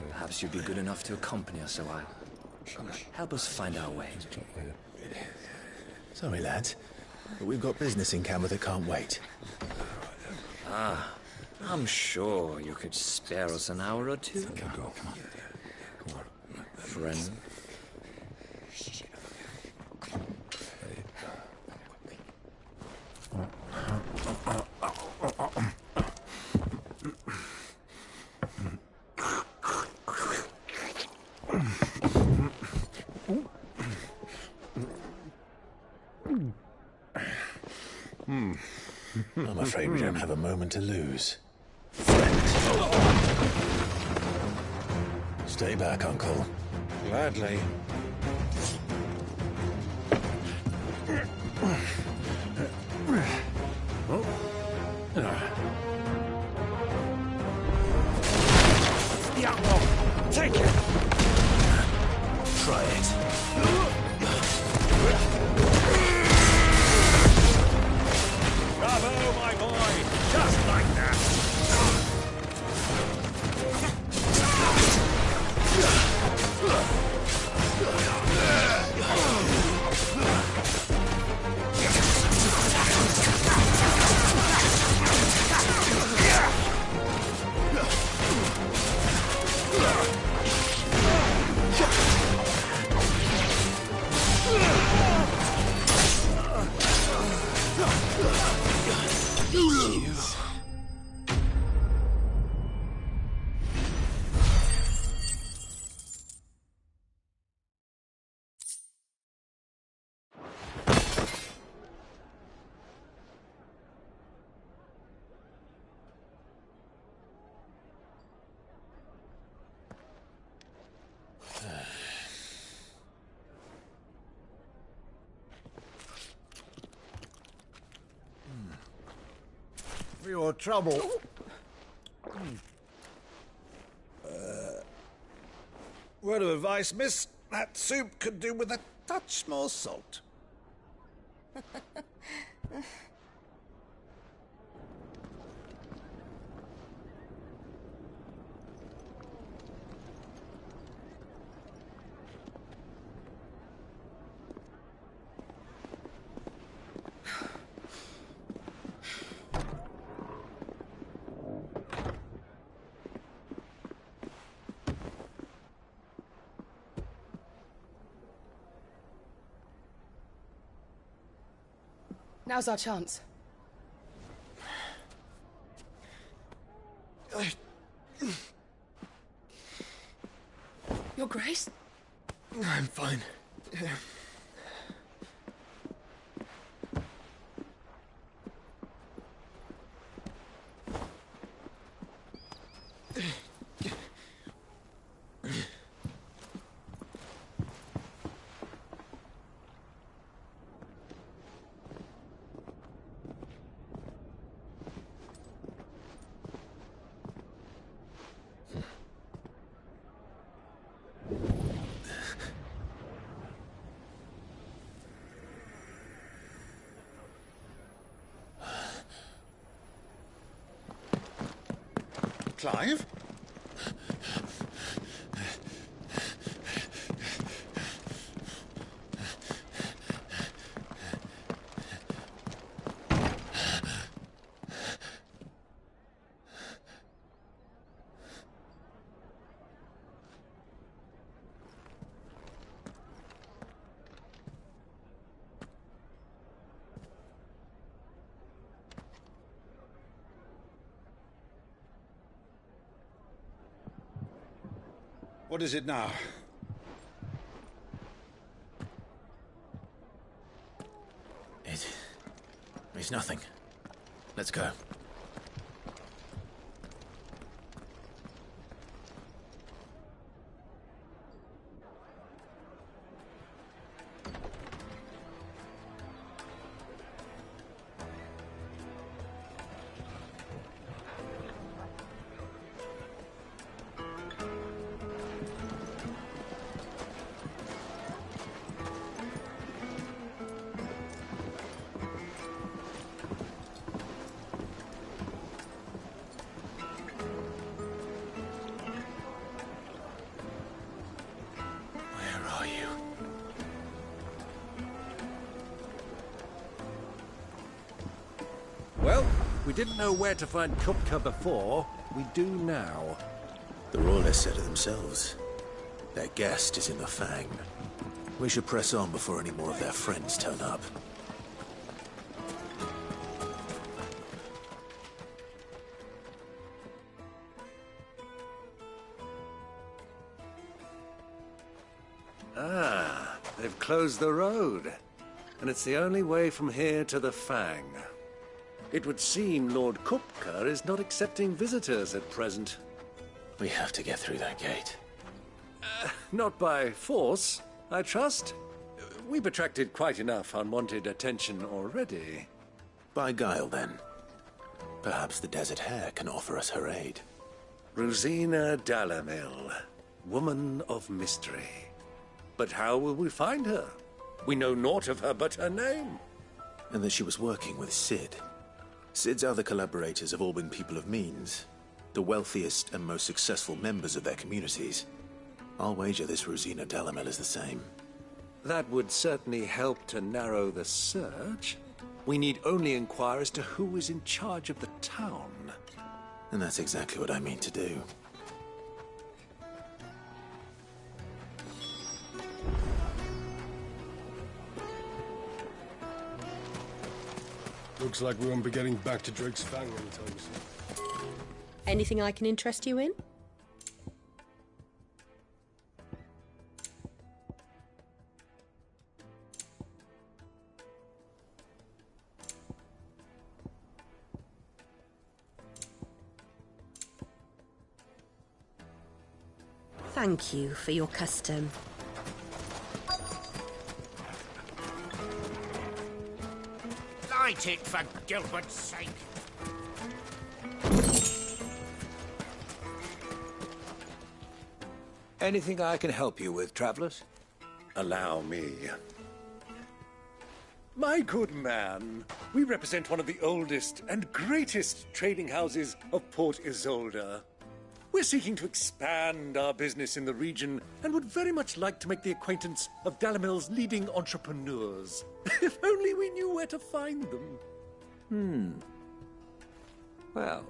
Perhaps you'd be good enough to accompany us a while. Help us find our way. Sorry, lads, but we've got business in camera that can't wait. Ah, I'm sure you could spare us an hour or two. Come on. Friend. I'm afraid we don't have a moment to lose. Stay back, Uncle. Gladly. Take it! Try it. Bravo, my boy! Just like that! For your trouble. Word of advice, miss. That soup could do with a touch more salt. Now's our chance. Your Grace? I'm fine. Clive? What is it now? It's nothing. Let's go. we didn't know where to find Kupka before, we do now. The Royalists said it themselves. Their guest is in the Fang. We should press on before any more of their friends turn up. Ah, they've closed the road. And it's the only way from here to the Fang. It would seem Lord Kupka is not accepting visitors at present. We have to get through that gate. Not by force, I trust. We've attracted quite enough unwanted attention already. By guile, then. Perhaps the Desert Hare can offer us her aid. Rosina Dalamil, woman of mystery. But how will we find her? We know naught of her but her name. And that she was working with Cid. Cid's other collaborators have all been people of means, the wealthiest and most successful members of their communities. I'll wager this Rosina Dalamil is the same. That would certainly help to narrow the search. We need only inquire as to who is in charge of the town. And that's exactly what I mean to do. Looks like we won't be getting back to Drake's Fang anytime soon. Anything I can interest you in? Thank you for your custom. Light it, for Gilbert's sake. Anything I can help you with, travelers? Allow me. My good man, we represent one of the oldest and greatest trading houses of Port Isolde. We're seeking to expand our business in the region and would very much like to make the acquaintance of Dalamil's leading entrepreneurs. If only we knew where to find them. Well,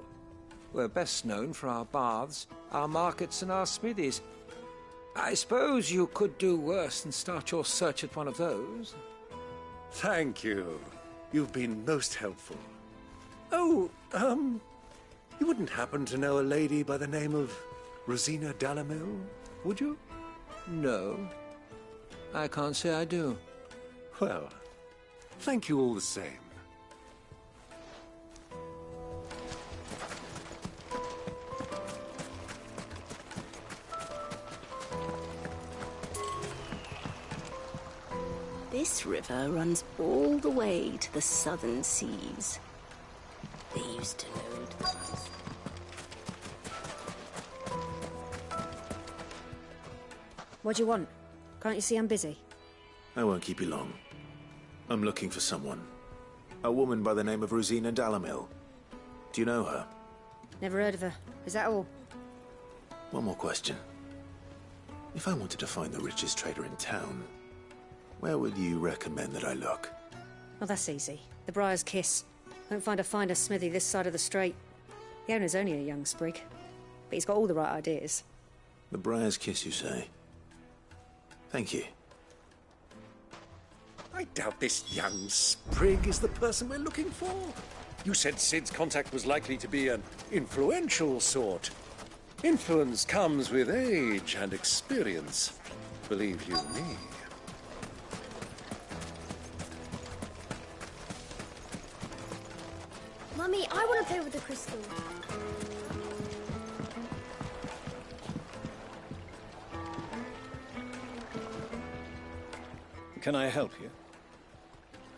we're best known for our baths, our markets, and our smithies. I suppose you could do worse than start your search at one of those. Thank you. You've been most helpful. Oh, you wouldn't happen to know a lady by the name of Rosina Dalamil, would you? No. I can't say I do. Well, thank you all the same. This river runs all the way to the southern seas. They used to load. What do you want? Can't you see I'm busy? I won't keep you long. I'm looking for someone. A woman by the name of Rosina Dalamil. Do you know her? Never heard of her. Is that all? One more question. If I wanted to find the richest trader in town, where would you recommend that I look? Well, that's easy. The Briar's Kiss. Won't find a finer smithy this side of the strait. The owner's only a young sprig, but he's got all the right ideas. The Briar's Kiss, you say? Thank you. I doubt this young sprig is the person we're looking for. You said Cid's contact was likely to be an influential sort. Influence comes with age and experience, believe you me. Mummy, I want to play with the crystal. Can I help you?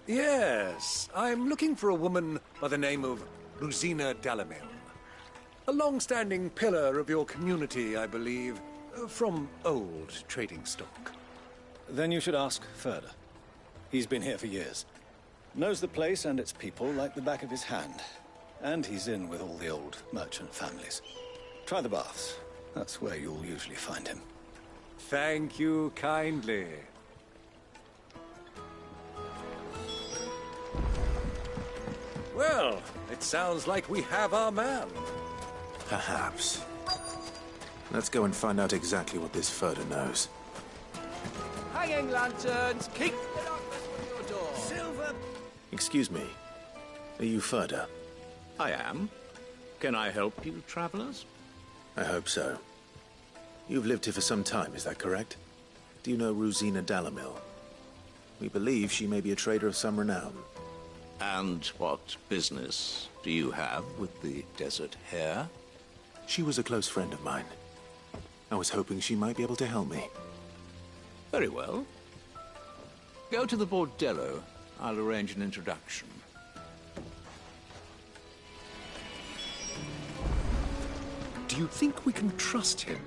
Yes, I'm looking for a woman by the name of Rosina Dalamil. A long-standing pillar of your community, I believe, from old trading stock. Then you should ask further. He's been here for years. Knows the place and its people like the back of his hand. And he's in with all the old merchant families. Try the baths. That's where you'll usually find him. Thank you kindly. Well, it It sounds like we have our man. Perhaps. Let's go and find out exactly what this Furder knows. Hanging lanterns, keep the darkness from your door. Silver. Excuse me. Are you Furder? I am. Can I help you, travelers? I hope so. You've lived here for some time, is that correct? Do you know Rosina Dalamil? We believe she may be a trader of some renown. And what business do you have with the Desert Hare? She was a close friend of mine. I was hoping she might be able to help me. Very well. Go to the Bordello. I'll arrange an introduction. Do you think we can trust him?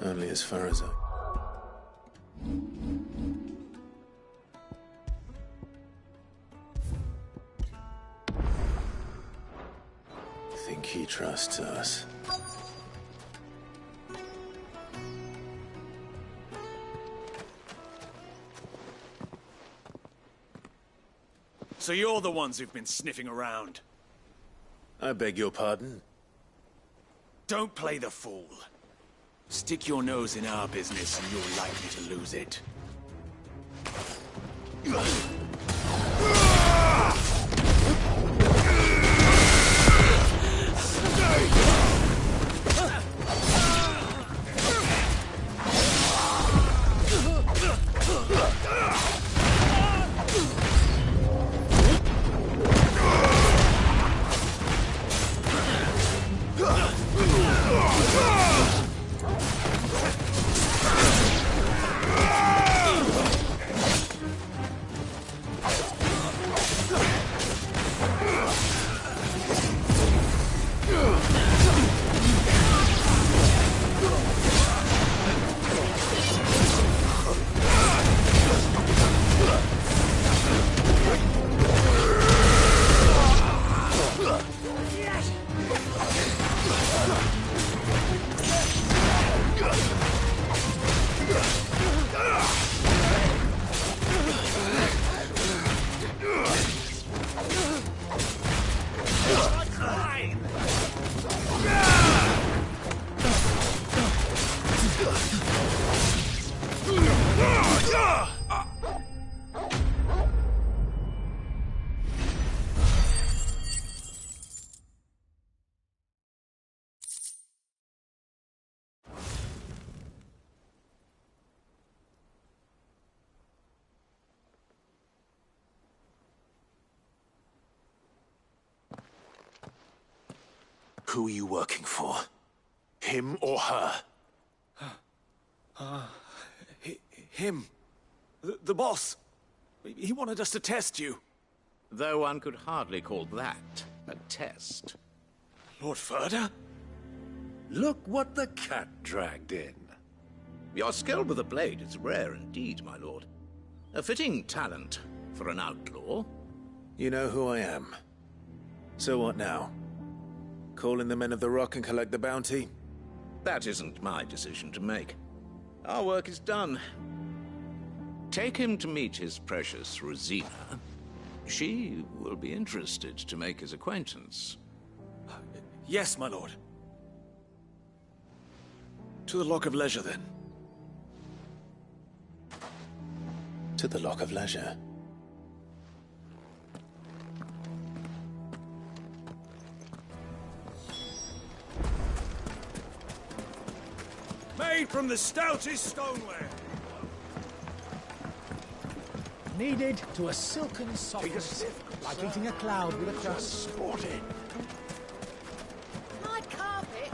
Only as far as I... think he trusts us. So you're the ones who've been sniffing around? I beg your pardon? Don't play the fool. Stick your nose in our business and you're likely to lose it. Who are you working for? Him or her? Him. The boss. He wanted us to test you. Though one could hardly call that a test. Lord Furder? Look what the cat dragged in. Your skill with the blade is rare indeed, my lord. A fitting talent for an outlaw. You know who I am. So what now? Call in the Men of the Rock and collect the bounty? That isn't my decision to make. Our work is done. Take him to meet his precious Rosina. She will be interested to make his acquaintance. Yes, my lord. To the Lock of Leisure, then. To the Lock of Leisure. Made from the stoutest stoneware. Kneaded to a silken softness, like eating a cloud with a crust. Sported. My carpet.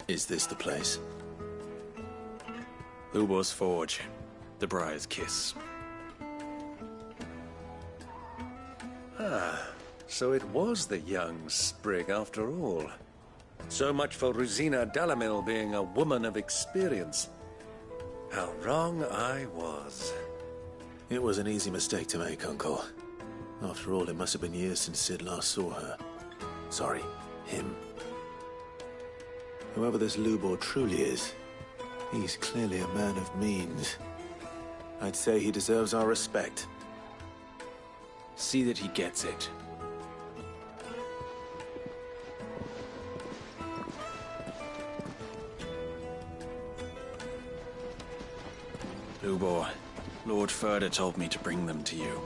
Is this the place? Lubor's Forge. The Briar's Kiss. Ah, so it was the young sprig after all. So much for Rosina Dalamil being a woman of experience. How wrong I was. It was an easy mistake to make, Uncle. After all, it must have been years since Sid last saw her. Sorry, him. Whoever this Lubor truly is, he's clearly a man of means. I'd say he deserves our respect. See that he gets it. Lubor, Lord Furder told me to bring them to you.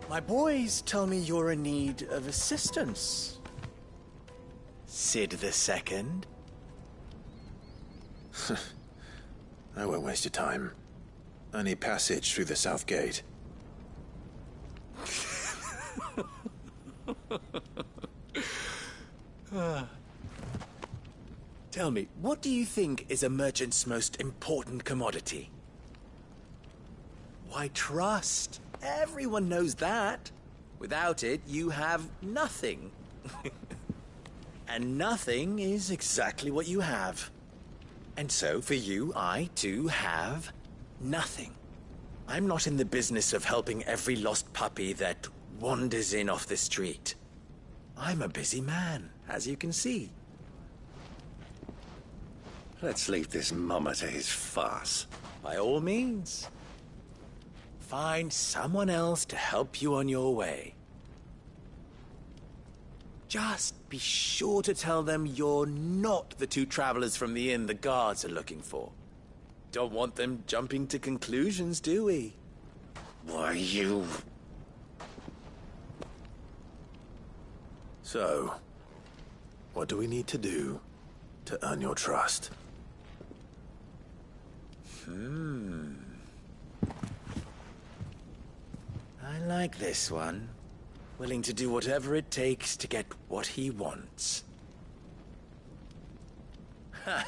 My boys tell me you're in need of assistance. Sid the Second. I won't waste your time. I need passage through the south gate. Tell me, what do you think is a merchant's most important commodity? Why, trust. Everyone knows that. Without it, you have nothing. And nothing is exactly what you have. And so, for you, I, too, have nothing. I'm not in the business of helping every lost puppy that wanders in off the street. I'm a busy man, as you can see. Let's leave this mummer to his farce. By all means. Find someone else to help you on your way. Just be sure to tell them you're not the two travelers from the inn the guards are looking for. Don't want them jumping to conclusions, do we? Why, you... So, what do we need to do to earn your trust? I like this one. Willing to do whatever it takes to get what he wants. Ha!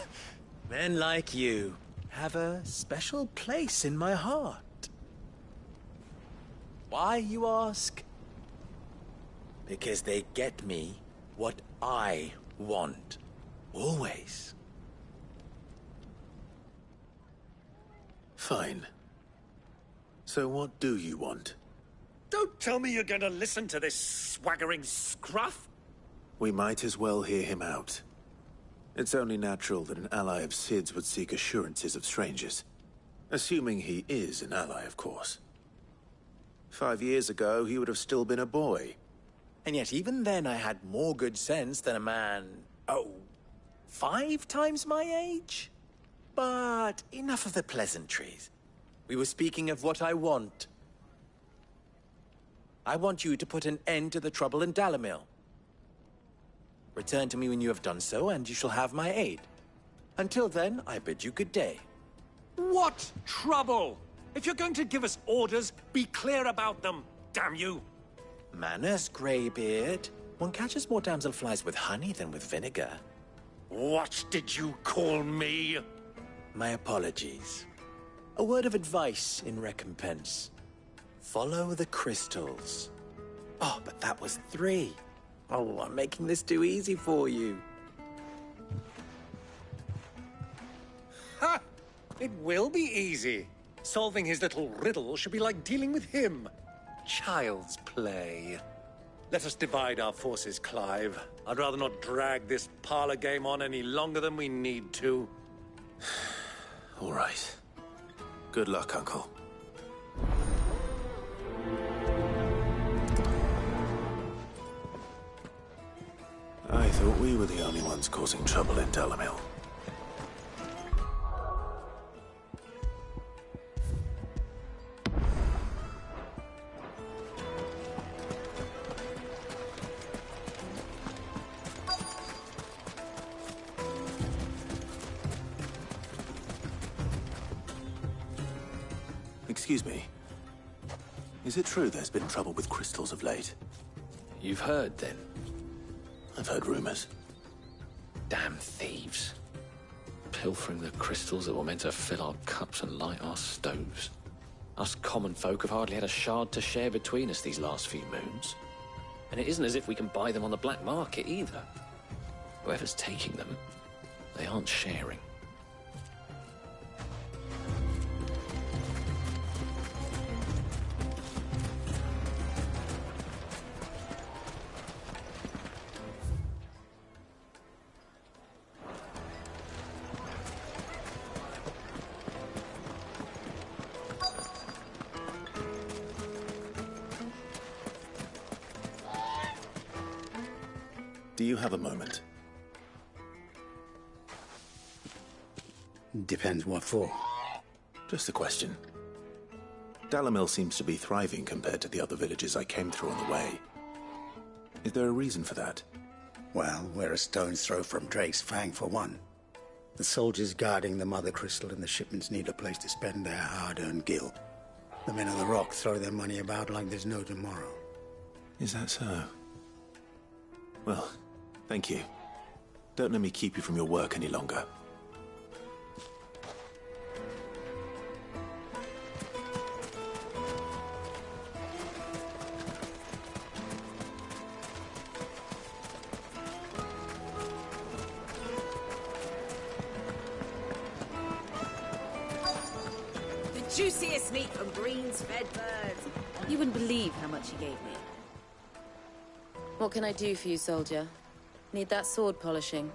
Men like you have a special place in my heart. Why, you ask? Because they get me what I want. Always. Fine. So what do you want? Don't tell me you're going to listen to this swaggering scruff! We might as well hear him out. It's only natural that an ally of Sid's would seek assurances of strangers. Assuming he is an ally, of course. 5 years ago, he would have still been a boy. And yet even then I had more good sense than a man, 5 times my age? But enough of the pleasantries. We were speaking of what I want. I want you to put an end to the trouble in Dalamil. Return to me when you have done so, and you shall have my aid. Until then, I bid you good day. What trouble? If you're going to give us orders, be clear about them, damn you! Manners, Greybeard. One catches more damselflies with honey than with vinegar. What did you call me? My apologies. A word of advice in recompense. Follow the crystals. Oh, but that was 3. Oh, I'm making this too easy for you. Ha! It will be easy. Solving his little riddle should be like dealing with him. Child's play. Let us divide our forces, Clive. I'd rather not drag this parlor game on any longer than we need to. All right. Good luck, Uncle. I thought we were the only ones causing trouble in Dalamil. Excuse me. Is it true there's been trouble with crystals of late? You've heard, then? I've heard rumors. Damn thieves. Pilfering the crystals that were meant to fill our cups and light our stoves. Us common folk have hardly had a shard to share between us these last few moons. And it isn't as if we can buy them on the black market either. Whoever's taking them, they aren't sharing. Do you have a moment? Depends what for. Just a question. Dalamil seems to be thriving compared to the other villages I came through on the way. Is there a reason for that? Well, we're a stone's throw from Drake's Fang for one. The soldiers guarding the Mother Crystal and the shipments need a place to spend their hard-earned gil. The men of the Rock throw their money about like there's no tomorrow. Is that so? Well, thank you. Don't let me keep you from your work any longer. Juiciest meat from greens-fed birds. You wouldn't believe how much he gave me. What can I do for you, soldier? Need that sword polishing?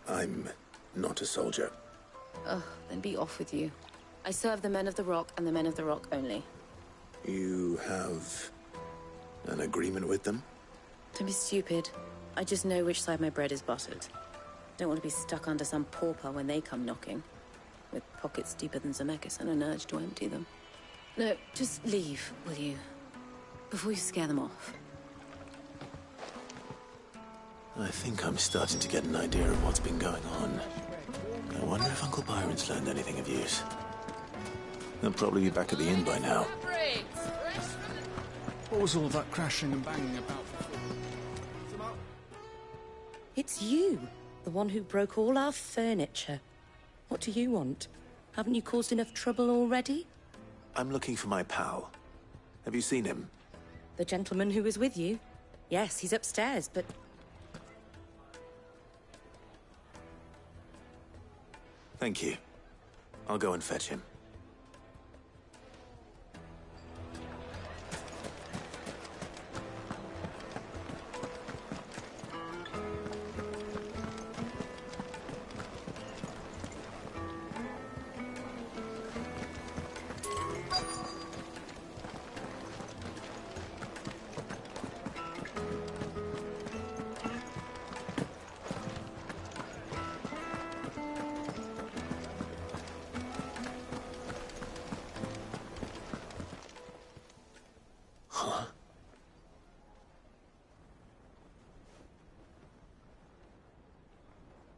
I'm not a soldier. Oh, then be off with you. I serve the men of the Rock and the men of the Rock only. You have an agreement with them? Don't be stupid. I just know which side my bread is buttered. Don't want to be stuck under some pauper when they come knocking. With pockets deeper than Zemeckis and an urge to empty them. No, just leave, will you? Before you scare them off. I think I'm starting to get an idea of what's been going on. I wonder if Uncle Byron's learned anything of use. He'll probably be back at the inn by now. What was all that crashing and banging about? It's you, the one who broke all our furniture. What do you want? Haven't you caused enough trouble already? I'm looking for my pal. Have you seen him? The gentleman who was with you? Yes, he's upstairs, but... Thank you. I'll go and fetch him.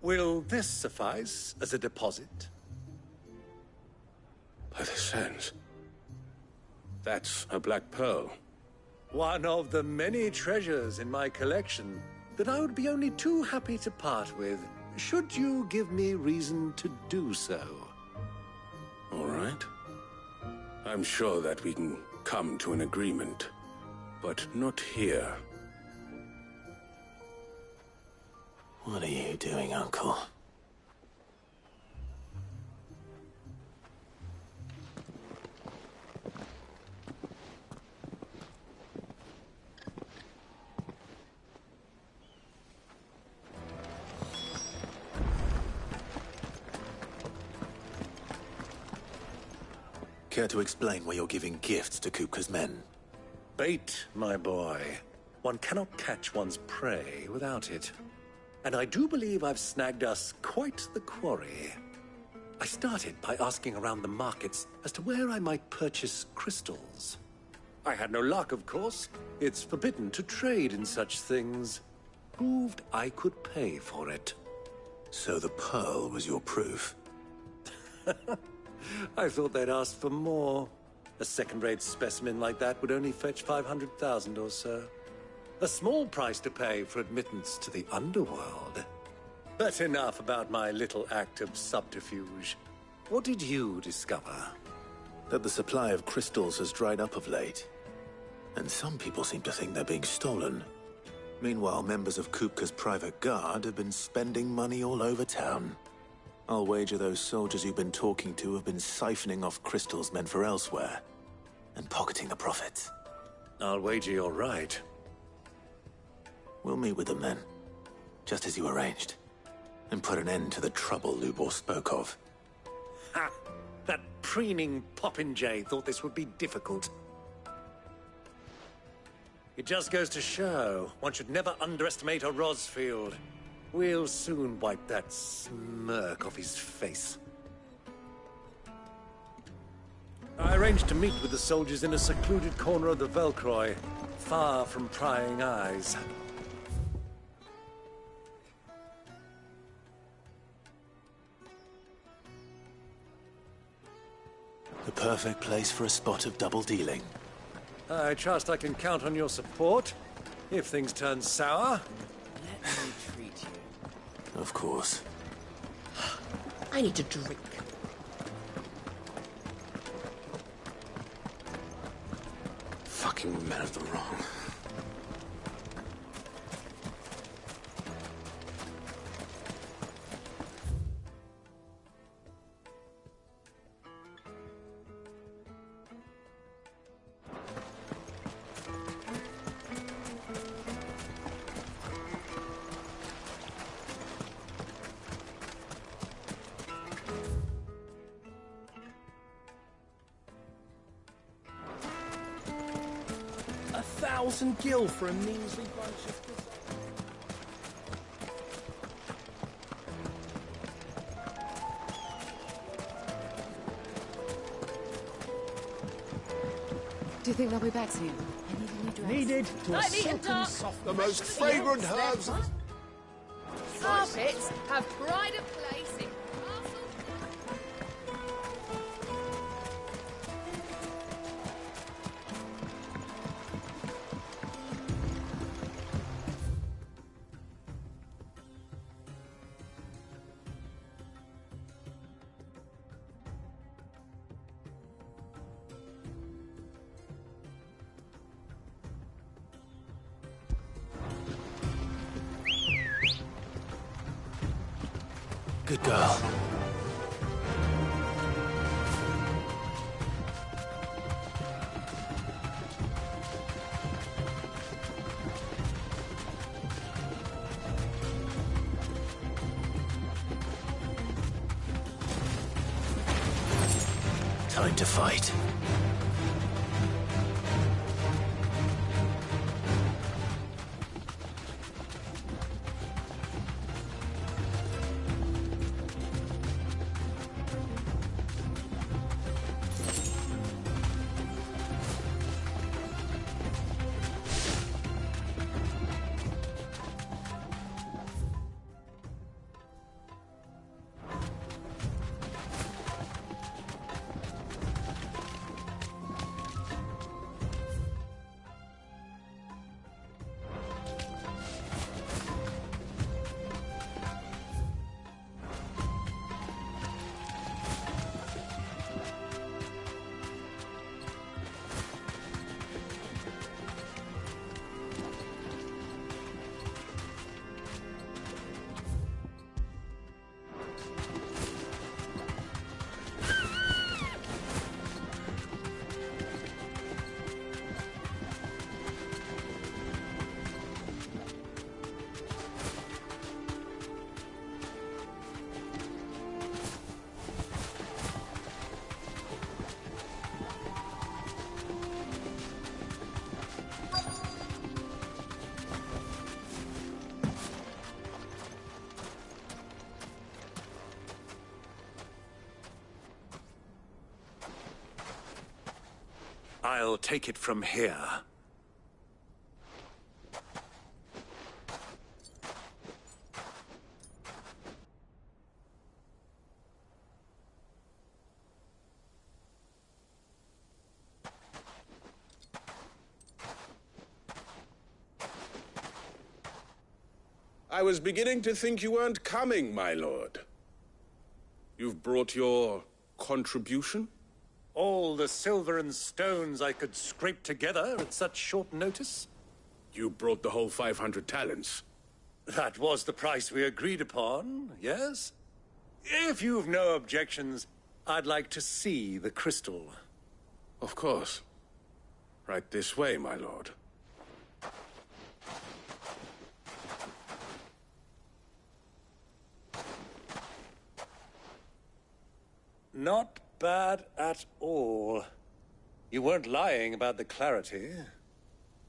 Will this suffice as a deposit? By the sands. That's a black pearl. One of the many treasures in my collection that I would be only too happy to part with, should you give me reason to do so. All right. I'm sure that we can come to an agreement, but not here. What are you doing, Uncle? Care to explain why you're giving gifts to Kupka's men? Bait, my boy. One cannot catch one's prey without it. And I do believe I've snagged us quite the quarry. I started by asking around the markets as to where I might purchase crystals. I had no luck, of course. It's forbidden to trade in such things. Proved I could pay for it. So the pearl was your proof? I thought they'd asked for more. A second-rate specimen like that would only fetch 500,000 or so. A small price to pay for admittance to the underworld. But enough about my little act of subterfuge. What did you discover? That the supply of crystals has dried up of late. And some people seem to think they're being stolen. Meanwhile, members of Kupka's private guard have been spending money all over town. I'll wager those soldiers you've been talking to have been siphoning off crystals meant for elsewhere, and pocketing the profits. I'll wager you're right. We'll meet with them then, just as you arranged, and put an end to the trouble Lubor spoke of. Ha! That preening popinjay thought this would be difficult. It just goes to show one should never underestimate a Rosfield. We'll soon wipe that smirk off his face. I arranged to meet with the soldiers in a secluded corner of the Velcroy, far from prying eyes. The perfect place for a spot of double dealing. I trust I can count on your support, if things turn sour. Let me treat you. Of course. I need to drink. Fucking men of the wrong. $1,000 for a measly bunch of... Do you think they'll be back soon? Needed to a Like meat and silken duck. soft... The most fragrant herbs. Carpets have pride of place in castle. Good girl. Time to fight. I'll take it from here. I was beginning to think you weren't coming, my lord. You've brought your contribution? All the silver and stones I could scrape together at such short notice? You brought the whole 500 talents. That was the price we agreed upon, yes? If you've no objections, I'd like to see the crystal. Of course. Right this way, my lord. Not bad at all. You weren't lying about the clarity.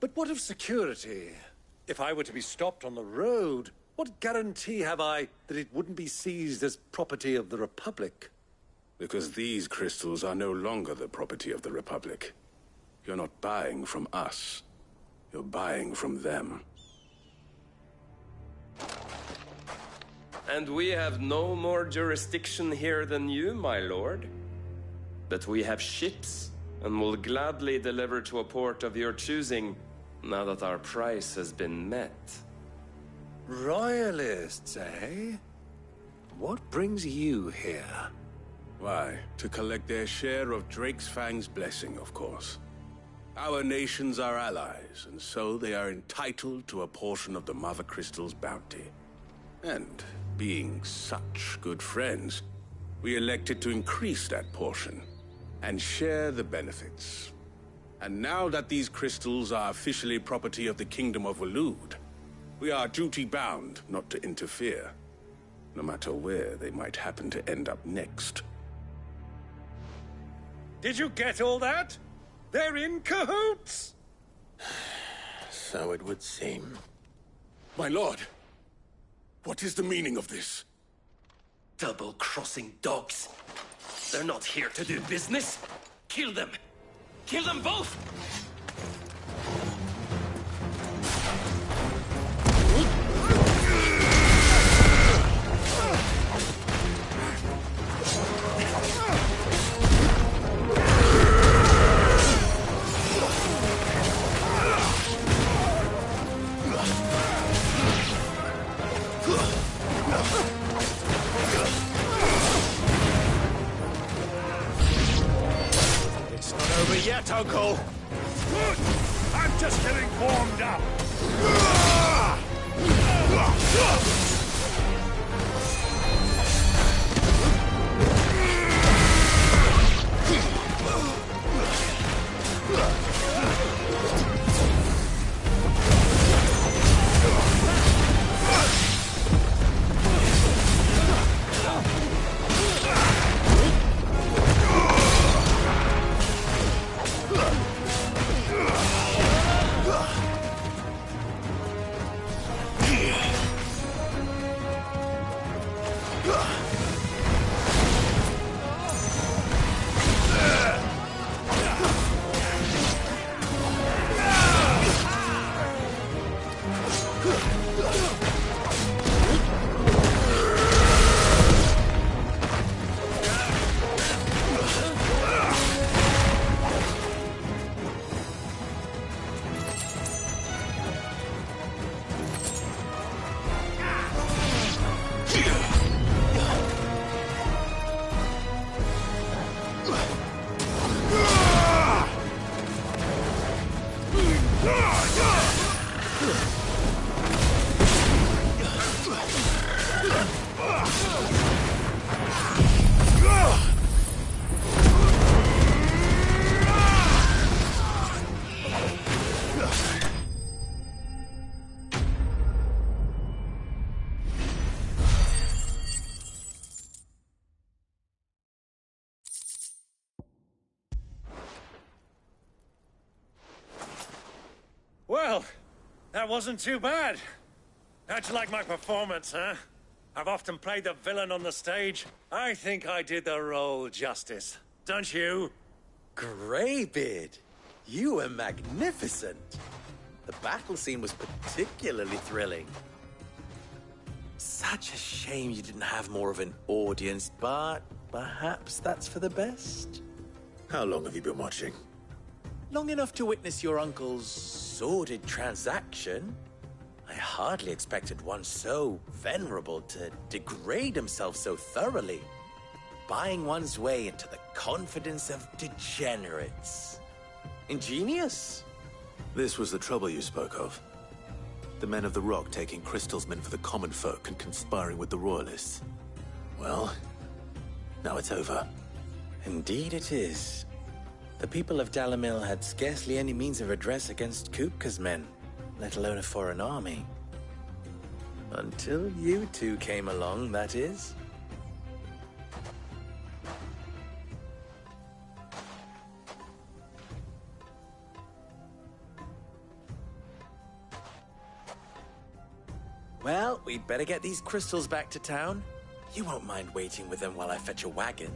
But what of security? If I were to be stopped on the road, what guarantee have I that it wouldn't be seized as property of the Republic? Because these crystals are no longer the property of the Republic. You're not buying from us. You're buying from them. And we have no more jurisdiction here than you, my lord. But we have ships, and will gladly deliver to a port of your choosing, now that our price has been met. Royalists, eh? What brings you here? Why, to collect their share of Ff16's blessing, of course. Our nations are allies, and so they are entitled to a portion of the Mother Crystal's bounty. And, being such good friends, we elected to increase that portion, and share the benefits. And now that these crystals are officially property of the Kingdom of Waloed, we are duty-bound not to interfere, no matter where they might happen to end up next. Did you get all that? They're in cahoots! So it would seem. My lord, what is the meaning of this? Double-crossing dogs. They're not here to do business. Kill them! Kill them both! It's not over yet, Uncle! I'm just getting warmed up! Well, that wasn't too bad. How'd you like my performance, huh? I've often played the villain on the stage. I think I did the role justice. Don't you? Greybeard, you were magnificent. The battle scene was particularly thrilling. Such a shame you didn't have more of an audience, but perhaps that's for the best. How long have you been watching? Long enough to witness your uncle's sordid transaction. I hardly expected one so venerable to degrade himself so thoroughly, buying one's way into the confidence of degenerates. Ingenious. This was the trouble you spoke of. The men of the Rock taking crystals meant for the common folk and conspiring with the Royalists. Well, now it's over. Indeed it is. The people of Dalamil had scarcely any means of redress against Kupka's men, let alone a foreign army. Until you two came along, that is. Well, we'd better get these crystals back to town. You won't mind waiting with them while I fetch a wagon.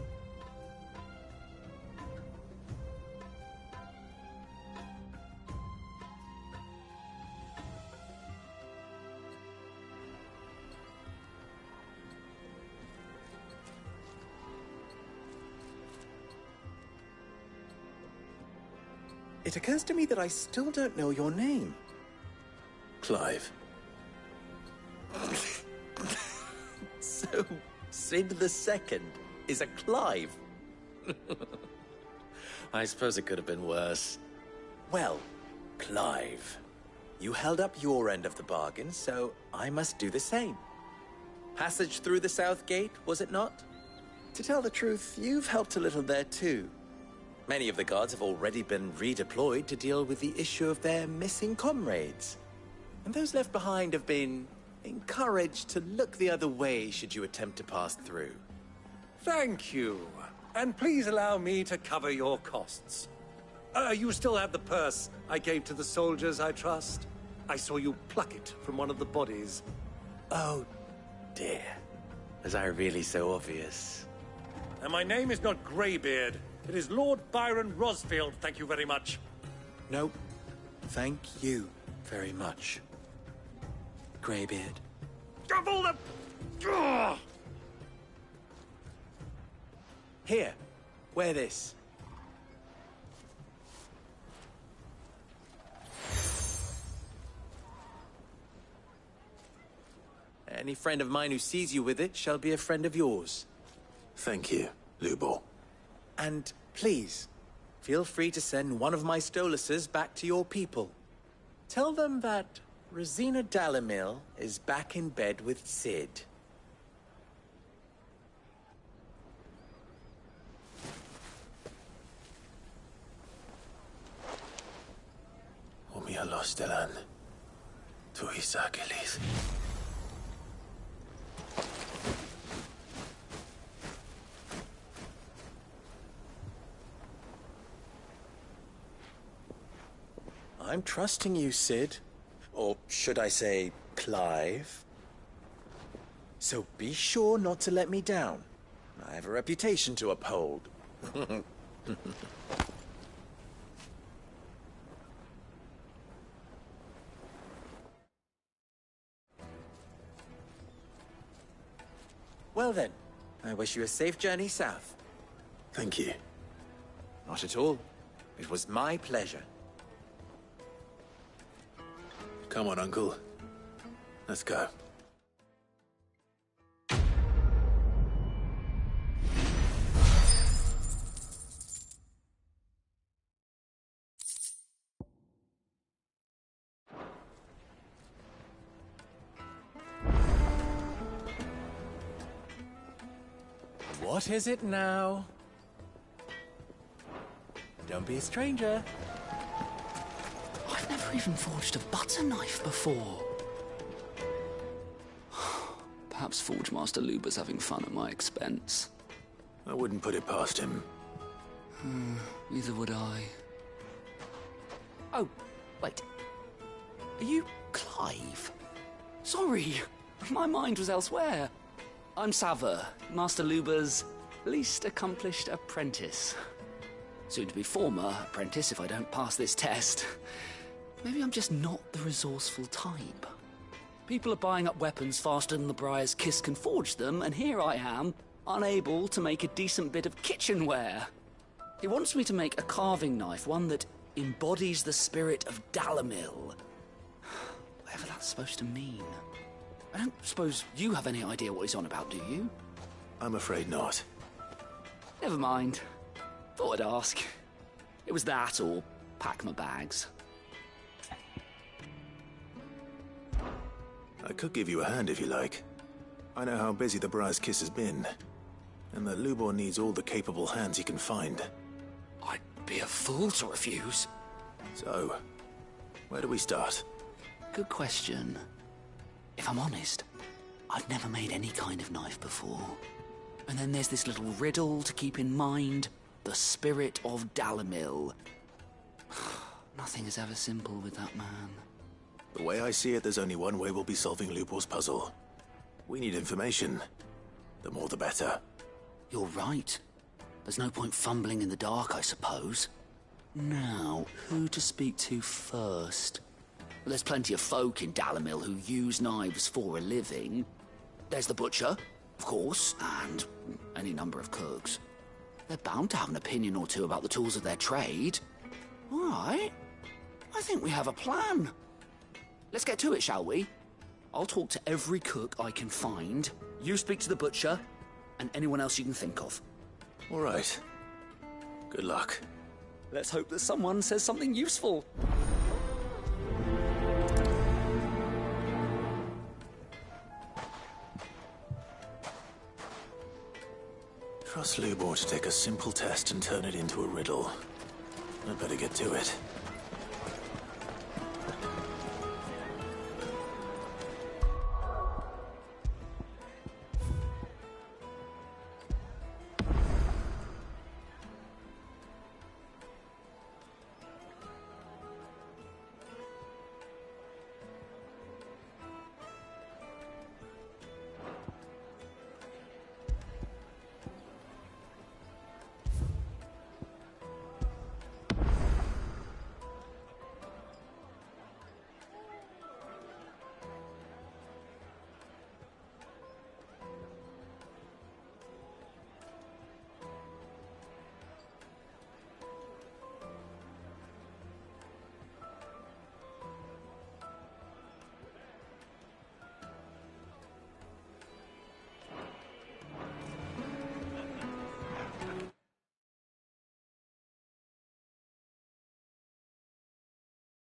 It occurs to me that I still don't know your name. Clive. So, Sid the Second is a Clive? I suppose it could have been worse. Well, Clive, you held up your end of the bargain, so I must do the same. Passage through the South Gate, was it not? To tell the truth, you've helped a little there too. Many of the guards have already been redeployed to deal with the issue of their missing comrades. And those left behind have been encouraged to look the other way should you attempt to pass through. Thank you. And please allow me to cover your costs. You still have the purse I gave to the soldiers, I trust? I saw you pluck it from one of the bodies. Oh, dear. Was I really so obvious? And my name is not Greybeard. It is Lord Byron Rosfield, thank you very much. No, thank you very much, Greybeard. Of all the... Ugh! Here, wear this. Any friend of mine who sees you with it shall be a friend of yours. Thank you, Lubor. And please, feel free to send one of my Stoluses back to your people. Tell them that Rosina Dalamil is back in bed with Sid. Umialos Delan. Tuis Achilles. I'm trusting you, Sid. Or should I say, Clive? So be sure not to let me down. I have a reputation to uphold. Well then, I wish you a safe journey south. Thank you. Not at all. It was my pleasure. Come on, Uncle. Let's go. What is it now? Don't be a stranger. I've never even forged a butter knife before. Perhaps Forge Master Luber's having fun at my expense. I wouldn't put it past him. Neither would I. Oh, wait. Are you Clive? Sorry, my mind was elsewhere. I'm Sava, Master Luber's least accomplished apprentice. Soon to be former apprentice if I don't pass this test. Maybe I'm just not the resourceful type. People are buying up weapons faster than the Briar's Kiss can forge them, and here I am, unable to make a decent bit of kitchenware. He wants me to make a carving knife, one that embodies the spirit of Dalamil. Whatever that's supposed to mean. I don't suppose you have any idea what he's on about, do you? I'm afraid not. Never mind. Thought I'd ask. It was that or pack my bags. I could give you a hand if you like. I know how busy the Briar's Kiss has been, and that Lubor needs all the capable hands he can find. I'd be a fool to refuse. So, where do we start? Good question. If I'm honest, I've never made any kind of knife before. And then there's this little riddle to keep in mind. The spirit of Dalamil. Nothing is ever simple with that man. The way I see it, there's only one way we'll be solving Lubor's puzzle. We need information. The more the better. You're right. There's no point fumbling in the dark, I suppose. Now, who to speak to first? Well, there's plenty of folk in Dalamil who use knives for a living. There's the butcher, of course, and any number of cooks. They're bound to have an opinion or two about the tools of their trade. All right. I think we have a plan. Let's get to it, shall we? I'll talk to every cook I can find. You speak to the butcher, and anyone else you can think of. All right. Good luck. Let's hope that someone says something useful. Trust Lubor to take a simple test and turn it into a riddle. I'd better get to it.